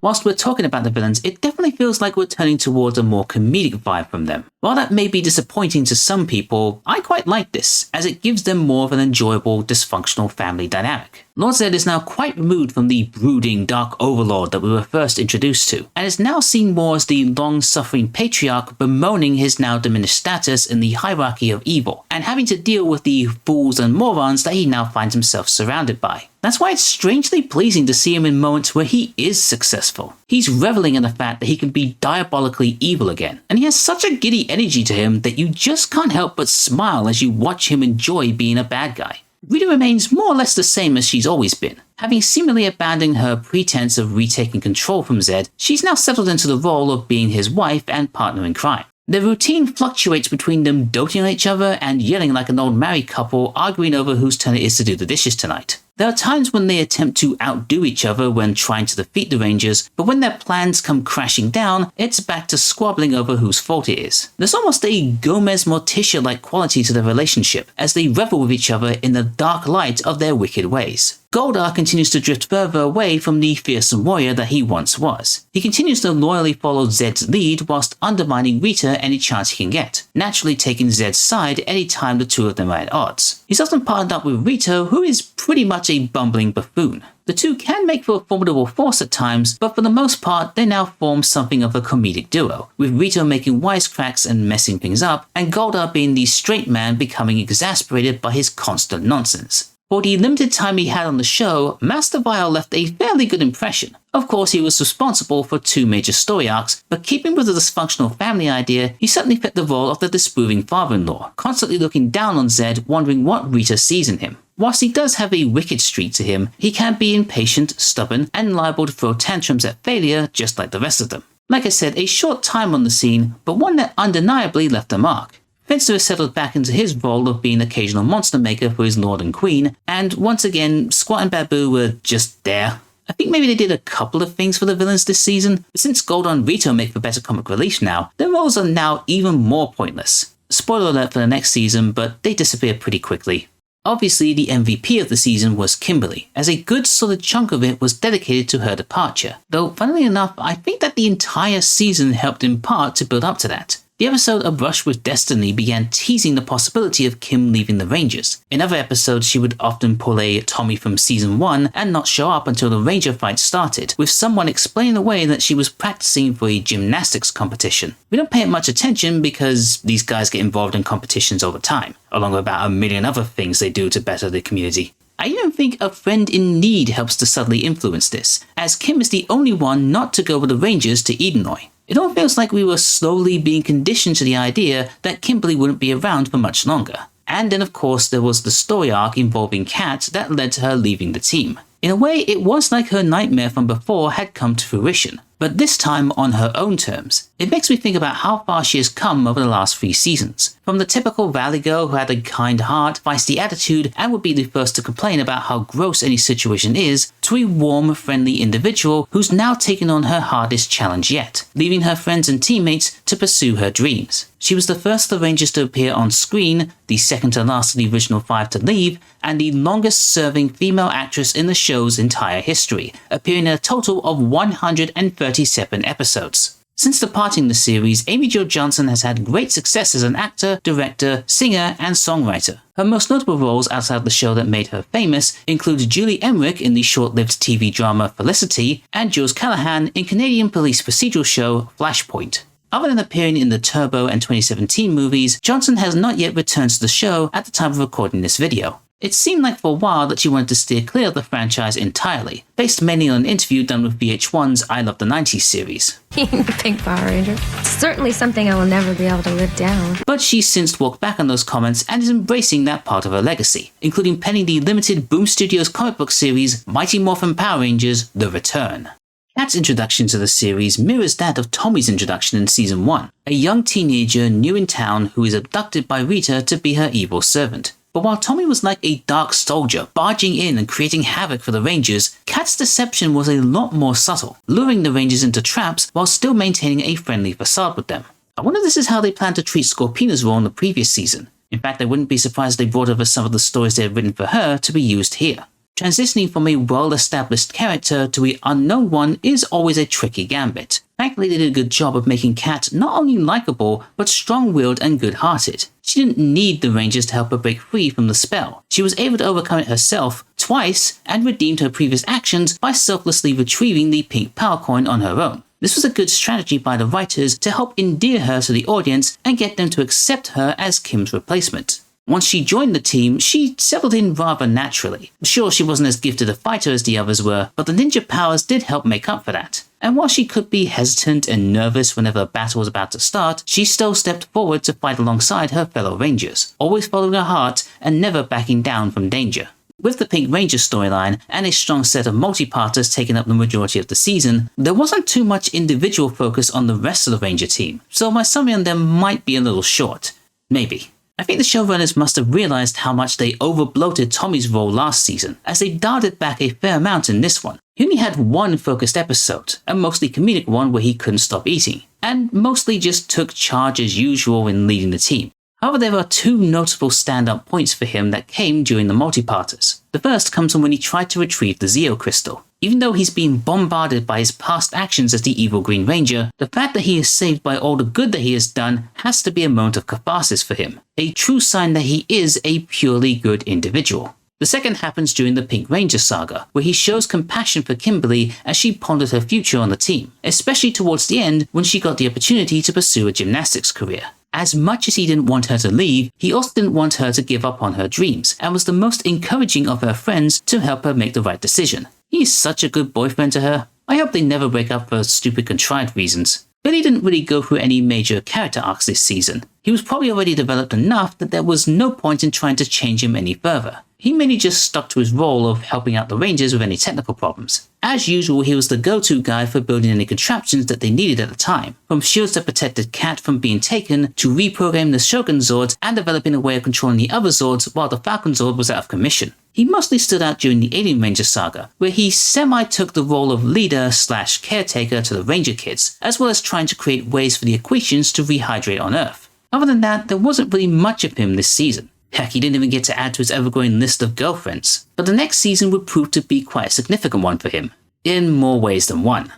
S1: Whilst we're talking about the villains, it definitely feels like we're turning towards a more comedic vibe from them. While that may be disappointing to some people, I quite like this, as it gives them more of an enjoyable, dysfunctional family dynamic. Lord Zed is now quite removed from the brooding dark overlord that we were first introduced to, and is now seen more as the long-suffering patriarch bemoaning his now diminished status in the hierarchy of evil, and having to deal with the fools and morons that he now finds himself surrounded by. That's why it's strangely pleasing to see him in moments where he is successful. He's reveling in the fact that he can be diabolically evil again, and he has such a giddy energy to him that you just can't help but smile as you watch him enjoy being a bad guy. Rita remains more or less the same as she's always been. Having seemingly abandoned her pretense of retaking control from Zed, she's now settled into the role of being his wife and partner in crime. Their routine fluctuates between them doting on each other and yelling like an old married couple arguing over whose turn it is to do the dishes tonight. There are times when they attempt to outdo each other when trying to defeat the Rangers, but when their plans come crashing down, it's back to squabbling over whose fault it is. There's almost a Gomez-Morticia-like quality to their relationship, as they revel with each other in the dark light of their wicked ways. Goldar continues to drift further away from the fearsome warrior that he once was. He continues to loyally follow Zed's lead whilst undermining Rita any chance he can get, naturally taking Zed's side any time the two of them are at odds. He's often partnered up with Rita, who is pretty much a bumbling buffoon. The two can make for a formidable force at times, but for the most part, they now form something of a comedic duo, with Rita making wisecracks and messing things up, and Goldar being the straight man becoming exasperated by his constant nonsense. For the limited time he had on the show, Master Vile left a fairly good impression. Of course, he was responsible for 2 major story arcs, but keeping with the dysfunctional family idea, he certainly fit the role of the disproving father-in-law, constantly looking down on Zed, wondering what Rita sees in him. Whilst he does have a wicked streak to him, he can be impatient, stubborn, and liable to throw tantrums at failure just like the rest of them. Like I said, a short time on the scene, but one that undeniably left a mark. Fencer has settled back into his role of being occasional monster maker for his lord and queen, and once again, Squat and Babu were just there. I think maybe they did a couple of things for the villains this season, but since Goldar and Rito make for better comic relief now, their roles are now even more pointless. Spoiler alert for the next season, but they disappear pretty quickly. Obviously, the MVP of the season was Kimberly, as a good solid chunk of it was dedicated to her departure, though funnily enough, I think that the entire season helped in part to build up to that. The episode A Brush with Destiny began teasing the possibility of Kim leaving the Rangers. In other episodes, she would often pull a Tommy from season 1 and not show up until the Ranger fight started, with someone explaining away that she was practicing for a gymnastics competition. We don't pay it much attention because these guys get involved in competitions all the time, along with about a million other things they do to better the community. I even think A Friend in Need helps to subtly influence this, as Kim is the only one not to go with the Rangers to Edenoi. It all feels like we were slowly being conditioned to the idea that Kimberly wouldn't be around for much longer. And then of course there was the story arc involving Kat that led to her leaving the team. In a way, it was like her nightmare from before had come to fruition, but this time on her own terms. It makes me think about how far she has come over the last 3 seasons. From the typical valley girl who had a kind heart, feisty attitude, and would be the first to complain about how gross any situation is, to a warm, friendly individual who's now taken on her hardest challenge yet, leaving her friends and teammates to pursue her dreams. She was the first of the Rangers to appear on screen, the second to last of the original 5 to leave, and the longest serving female actress in the show's entire history, appearing in a total of 137 episodes. Since departing the series, Amy Jo Johnson has had great success as an actor, director, singer, and songwriter. Her most notable roles outside the show that made her famous include Julie Emmerich in the short-lived TV drama Felicity, and Jules Callahan in Canadian police procedural show Flashpoint. Other than appearing in the Turbo and 2017 movies, Johnson has not yet returned to the show at the time of recording this video. It seemed like for a while that she wanted to steer clear of the franchise entirely, based mainly on an interview done with VH1's I Love the 90s series.
S12: Pink Power Ranger. It's certainly something I will never be able to live down.
S1: But she's since walked back on those comments and is embracing that part of her legacy, including penning the limited Boom Studios comic book series Mighty Morphin Power Rangers The Return. Kat's introduction to the series mirrors that of Tommy's introduction in Season 1, a young teenager new in town who is abducted by Rita to be her evil servant. But while Tommy was like a dark soldier, barging in and creating havoc for the Rangers, Kat's deception was a lot more subtle, luring the Rangers into traps while still maintaining a friendly facade with them. I wonder if this is how they plan to treat Scorpina's role in the previous season. In fact, I wouldn't be surprised if they brought over some of the stories they had written for her to be used here. Transitioning from a well-established character to an unknown one is always a tricky gambit. Thankfully, they did a good job of making Cat not only likable, but strong-willed and good-hearted. She didn't need the Rangers to help her break free from the spell. She was able to overcome it herself twice and redeemed her previous actions by selflessly retrieving the pink power coin on her own. This was a good strategy by the writers to help endear her to the audience and get them to accept her as Kim's replacement. Once she joined the team, she settled in rather naturally. Sure, she wasn't as gifted a fighter as the others were, but the ninja powers did help make up for that. And while she could be hesitant and nervous whenever a battle was about to start, she still stepped forward to fight alongside her fellow Rangers, always following her heart and never backing down from danger. With the Pink Ranger storyline and a strong set of multiparters taking up the majority of the season, there wasn't too much individual focus on the rest of the Ranger team, so my summary on them might be a little short. Maybe. I think the showrunners must have realized how much they overbloated Tommy's role last season, as they dialed it back a fair amount in this one. He only had one focused episode, a mostly comedic one where he couldn't stop eating, and mostly just took charge as usual in leading the team. However, there are two notable stand-up points for him that came during the multiparters. The first comes from when he tried to retrieve the Zeo Crystal. Even though he's been bombarded by his past actions as the evil Green Ranger, the fact that he is saved by all the good that he has done has to be a moment of catharsis for him, a true sign that he is a purely good individual. The second happens during the Pink Ranger saga, where he shows compassion for Kimberly as she pondered her future on the team, especially towards the end when she got the opportunity to pursue a gymnastics career. As much as he didn't want her to leave, he also didn't want her to give up on her dreams, and was the most encouraging of her friends to help her make the right decision. He's such a good boyfriend to her. I hope they never break up for stupid contrived reasons. Billy didn't really go through any major character arcs this season. He was probably already developed enough that there was no point in trying to change him any further. He mainly just stuck to his role of helping out the Rangers with any technical problems. As usual, he was the go-to guy for building any contraptions that they needed at the time, from shields that protected Cat from being taken, to reprogramming the Shogun Zords and developing a way of controlling the other Zords while the Falcon Zord was out of commission. He mostly stood out during the Alien Ranger saga, where he semi-took the role of leader/caretaker to the Ranger kids, as well as trying to create ways for the Aquitians to rehydrate on Earth. Other than that, there wasn't really much of him this season. Heck, he didn't even get to add to his ever-growing list of girlfriends. But the next season would prove to be quite a significant one for him, in more ways than one.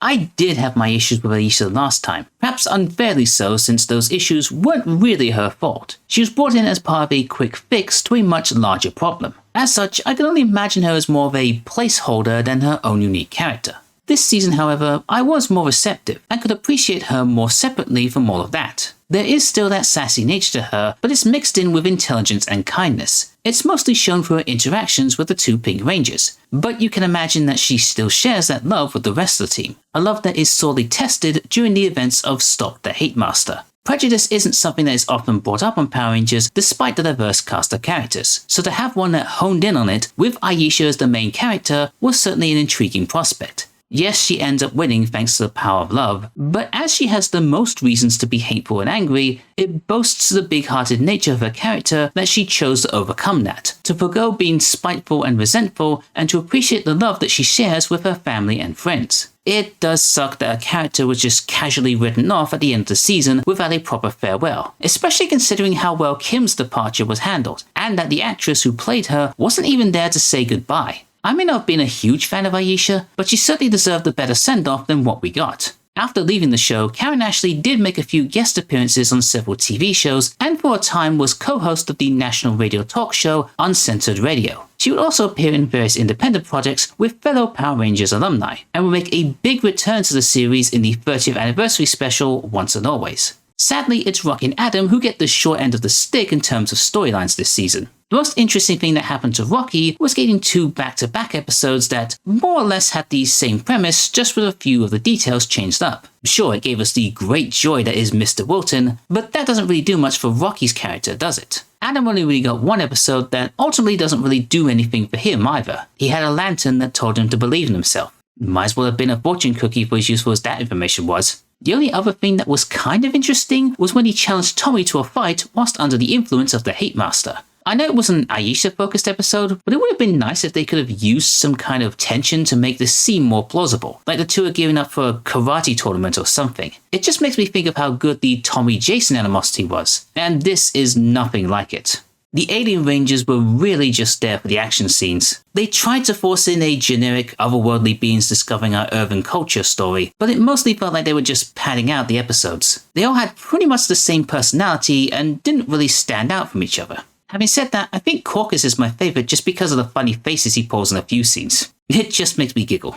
S1: I did have my issues with Aisha last time, perhaps unfairly so since those issues weren't really her fault. She was brought in as part of a quick fix to a much larger problem. As such, I can only imagine her as more of a placeholder than her own unique character. This season, however, I was more receptive and could appreciate her more separately from all of that. There is still that sassy nature to her, but it's mixed in with intelligence and kindness. It's mostly shown through her interactions with the two Pink Rangers, but you can imagine that she still shares that love with the rest of the team, a love that is sorely tested during the events of Stop the Hate Master. Prejudice isn't something that is often brought up on Power Rangers despite the diverse cast of characters, so to have one that honed in on it, with Aisha as the main character, was certainly an intriguing prospect. Yes, she ends up winning thanks to the power of love, but as she has the most reasons to be hateful and angry, it boasts the big-hearted nature of her character that she chose to overcome that, to forgo being spiteful and resentful, and to appreciate the love that she shares with her family and friends. It does suck that her character was just casually written off at the end of the season without a proper farewell, especially considering how well Kim's departure was handled, and that the actress who played her wasn't even there to say goodbye. I may not have been a huge fan of Aisha, but she certainly deserved a better send-off than what we got. After leaving the show, Karen Ashley did make a few guest appearances on several TV shows, and for a time was co-host of the national radio talk show Uncensored Radio. She would also appear in various independent projects with fellow Power Rangers alumni, and will make a big return to the series in the 30th anniversary special Once and Always. Sadly, it's Rocky and Adam who get the short end of the stick in terms of storylines this season. The most interesting thing that happened to Rocky was getting 2 back-to-back episodes that more or less had the same premise, just with a few of the details changed up. Sure, it gave us the great joy that is Mr. Wilton, but that doesn't really do much for Rocky's character, does it? Adam only really got one episode that ultimately doesn't really do anything for him either. He had a lantern that told him to believe in himself. Might as well have been a fortune cookie for as useful as that information was. The only other thing that was kind of interesting was when he challenged Tommy to a fight whilst under the influence of the Hate Master. I know it was an Aisha-focused episode, but it would have been nice if they could have used some kind of tension to make this seem more plausible, like the two are gearing up for a karate tournament or something. It just makes me think of how good the Tommy-Jason animosity was, and this is nothing like it. The alien rangers were really just there for the action scenes. They tried to force in a generic otherworldly beings discovering our urban culture story, but it mostly felt like they were just padding out the episodes. They all had pretty much the same personality and didn't really stand out from each other. Having said that, I think Caucus is my favourite just because of the funny faces he pulls in a few scenes. It just makes me giggle.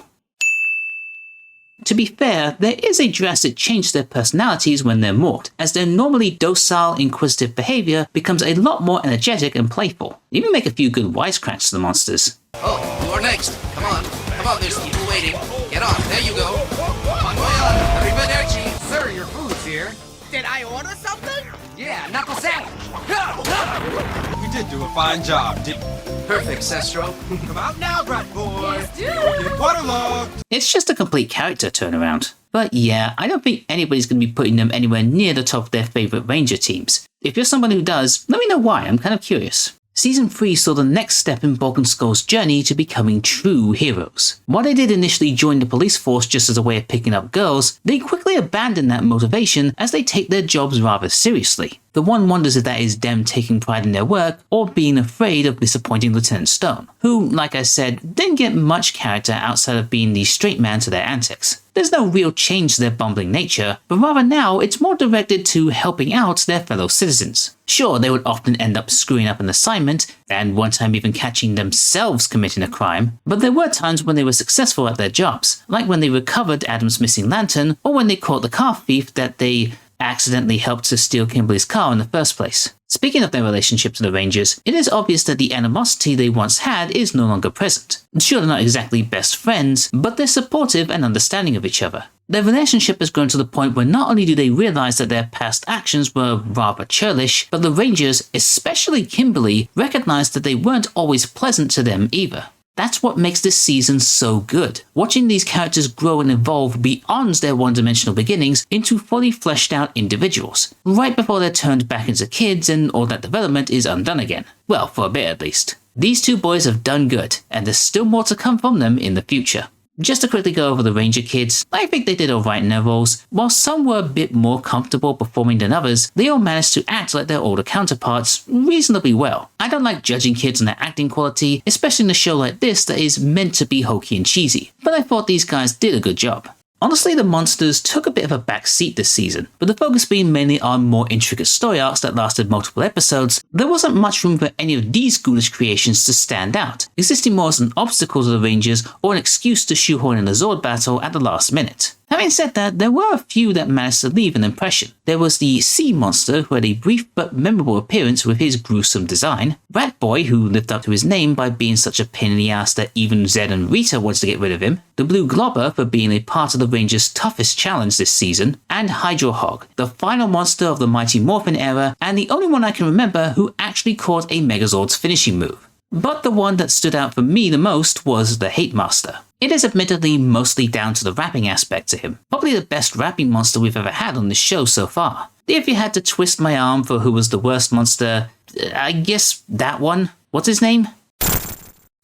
S1: To be fair, there is a drastic change to their personalities when they're morphed, as their normally docile, inquisitive behaviour becomes a lot more energetic and playful. They even make a few good wisecracks to the monsters.
S13: Oh, you are next. Come on, there's people waiting. Get on, there you go. Bon voyage, arrivederci.
S2: Sir, your food's here.
S13: Did I order something? Yeah, knuckle sandwich.
S2: You did do a fine job, didn't you?
S13: Perfect, Sestro.
S2: Come out now, brat boy.
S10: Yes, dude.
S2: Get waterlogged.
S1: It's just a complete character turnaround. But yeah, I don't think anybody's going to be putting them anywhere near the top of their favourite Ranger teams. If you're someone who does, let me know why, I'm kind of curious. Season 3 saw the next step in Bulk and Skull's journey to becoming true heroes. While they did initially join the police force just as a way of picking up girls, they quickly abandon that motivation as they take their jobs rather seriously. The one wonders if that is them taking pride in their work or being afraid of disappointing Lieutenant Stone, who, like I said, didn't get much character outside of being the straight man to their antics. There's no real change to their bumbling nature, but rather now it's more directed to helping out their fellow citizens. Sure, they would often end up screwing up an assignment, and one time even catching themselves committing a crime, but there were times when they were successful at their jobs, like when they recovered Adam's missing lantern, or when they caught the car thief that they accidentally helped to steal Kimberly's car in the first place. Speaking of their relationship to the Rangers, it is obvious that the animosity they once had is no longer present. Sure, they're not exactly best friends, but they're supportive and understanding of each other. Their relationship has grown to the point where not only do they realize that their past actions were rather churlish, but the Rangers, especially Kimberly, recognize that they weren't always pleasant to them either. That's what makes this season so good. Watching these characters grow and evolve beyond their one-dimensional beginnings into fully fleshed out individuals, right before they're turned back into kids and all that development is undone again. Well, for a bit at least. These two boys have done good, and there's still more to come from them in the future. Just to quickly go over the Ranger kids, I think they did alright in their roles. While some were a bit more comfortable performing than others, they all managed to act like their older counterparts reasonably well. I don't like judging kids on their acting quality, especially in a show like this that is meant to be hokey and cheesy, but I thought these guys did a good job. Honestly, the monsters took a bit of a back seat this season, with the focus being mainly on more intricate story arcs that lasted multiple episodes. There wasn't much room for any of these ghoulish creations to stand out, existing more as an obstacle to the Rangers or an excuse to shoehorn in a Zord battle at the last minute. Having said that, there were a few that managed to leave an impression. There was the Sea Monster, who had a brief but memorable appearance with his gruesome design, Rat Boy, who lived up to his name by being such a pain in the ass that even Zed and Rita wanted to get rid of him, the Blue Globber for being a part of the Rangers' toughest challenge this season, and Hydro Hog, the final monster of the Mighty Morphin Era, and the only one I can remember who actually caught a Megazord's finishing move. But the one that stood out for me the most was the Hate Master. It is admittedly mostly down to the rapping aspect to him, probably the best rapping monster we've ever had on this show so far. If you had to twist my arm for who was the worst monster, I guess that one. What's his name?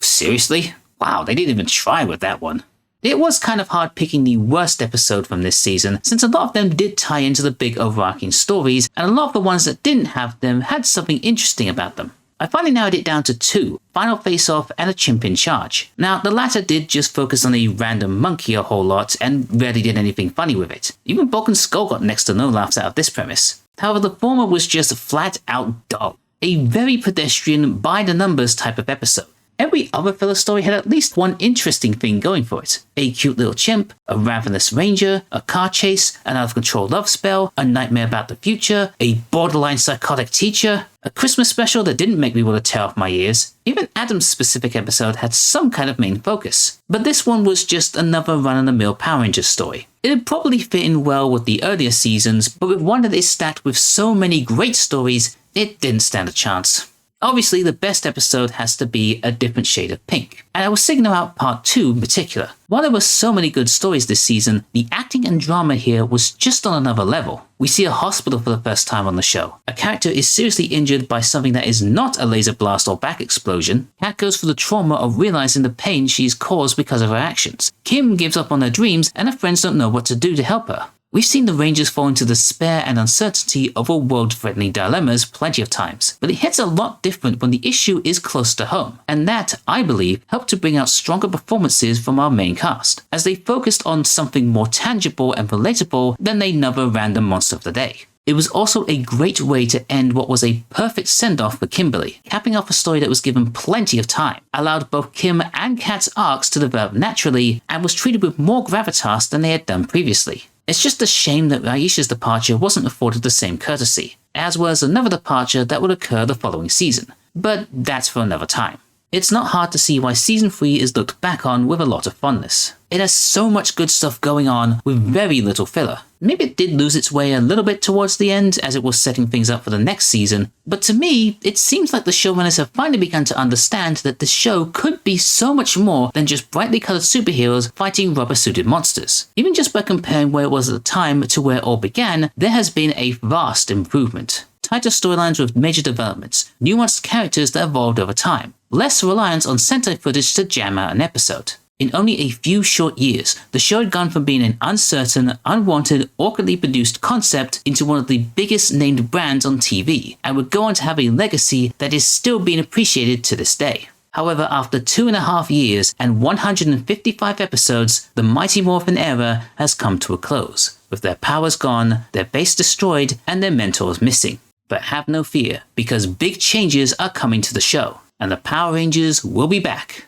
S1: Seriously? Wow, they didn't even try with that one. It was kind of hard picking the worst episode from this season, since a lot of them did tie into the big overarching stories, and a lot of the ones that didn't have them had something interesting about them. I finally narrowed it down to two, Final Face-Off and a Chimp In Charge. Now, the latter did just focus on a random monkey a whole lot and rarely did anything funny with it. Even Bulk and Skull got next to no laughs out of this premise. However, the former was just flat out dull. A very pedestrian, by-the-numbers type of episode. Every other filler story had at least one interesting thing going for it. A cute little chimp, a ravenous ranger, a car chase, an out-of-control love spell, a nightmare about the future, a borderline psychotic teacher, a Christmas special that didn't make me want to tear off my ears. Even Adam's specific episode had some kind of main focus. But this one was just another run-of-the-mill Power Rangers story. It'd probably fit in well with the earlier seasons, but with one that is stacked with so many great stories, it didn't stand a chance. Obviously, the best episode has to be A Different Shade of Pink, and I will signal out Part 2 in particular. While there were so many good stories this season, the acting and drama here was just on another level. We see a hospital for the first time on the show. A character is seriously injured by something that is not a laser blast or back explosion. Kat goes through the trauma of realizing the pain she's caused because of her actions. Kim gives up on her dreams, and her friends don't know what to do to help her. We've seen the Rangers fall into despair and uncertainty over world-threatening dilemmas plenty of times, but it hits a lot different when the issue is close to home, and that, I believe, helped to bring out stronger performances from our main cast, as they focused on something more tangible and relatable than another random monster of the day. It was also a great way to end what was a perfect send-off for Kimberly, capping off a story that was given plenty of time, allowed both Kim and Kat's arcs to develop naturally, and was treated with more gravitas than they had done previously. It's just a shame that Aisha's departure wasn't afforded the same courtesy, as was another departure that would occur the following season, but that's for another time. It's not hard to see why Season 3 is looked back on with a lot of fondness. It has so much good stuff going on with very little filler. Maybe it did lose its way a little bit towards the end as it was setting things up for the next season, but to me, it seems like the showrunners have finally begun to understand that the show could be so much more than just brightly colored superheroes fighting rubber-suited monsters. Even just by comparing where it was at the time to where it all began, there has been a vast improvement. Tighter storylines with major developments, nuanced characters that evolved over time, less reliance on Sentai footage to jam out an episode. In only a few short years, the show had gone from being an uncertain, unwanted, awkwardly produced concept into one of the biggest named brands on TV, and would go on to have a legacy that is still being appreciated to this day. However, after 2.5 years and 155 episodes, the Mighty Morphin Era has come to a close, with their powers gone, their base destroyed, and their mentors missing. But have no fear, because big changes are coming to the show, and the Power Rangers will be back.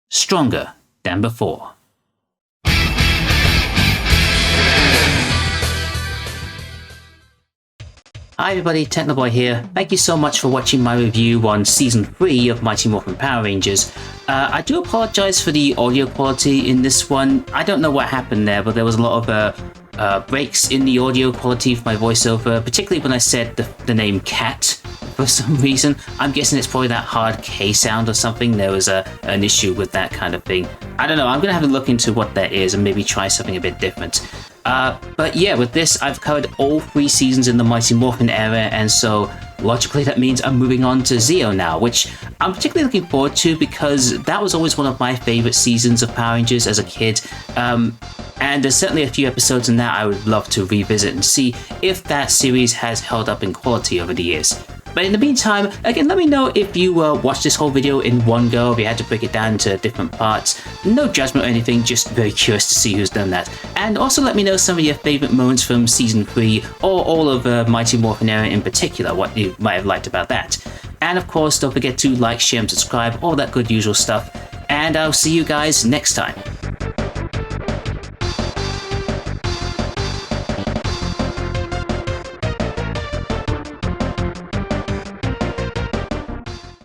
S1: Stronger than before. Hi everybody, TeknoBoy here. Thank you so much for watching my review on Season 3 of Mighty Morphin Power Rangers. I do apologize for the audio quality in this one. I don't know what happened there, but there was a lot of breaks in the audio quality for my voiceover, particularly when I said the name Cat for some reason. I'm guessing it's probably that hard K sound or something. There was an issue with that kind of thing. I don't know, I'm going to have a look into what that is and maybe try something a bit different. But yeah, with this, I've covered all 3 seasons in the Mighty Morphin Era, and so logically that means I'm moving on to Zeo now, which I'm particularly looking forward to because that was always one of my favorite seasons of Power Rangers as a kid. And there's certainly a few episodes in that I would love to revisit and see if that series has held up in quality over the years. But in the meantime, again, let me know if you watched this whole video in one go, if you had to break it down into different parts. No judgment or anything, just very curious to see who's done that. And also let me know some of your favorite moments from Season 3, or all of Mighty Morphin Era in particular, what you might have liked about that. And of course, don't forget to like, share, and subscribe, all that good usual stuff. And I'll see you guys next time.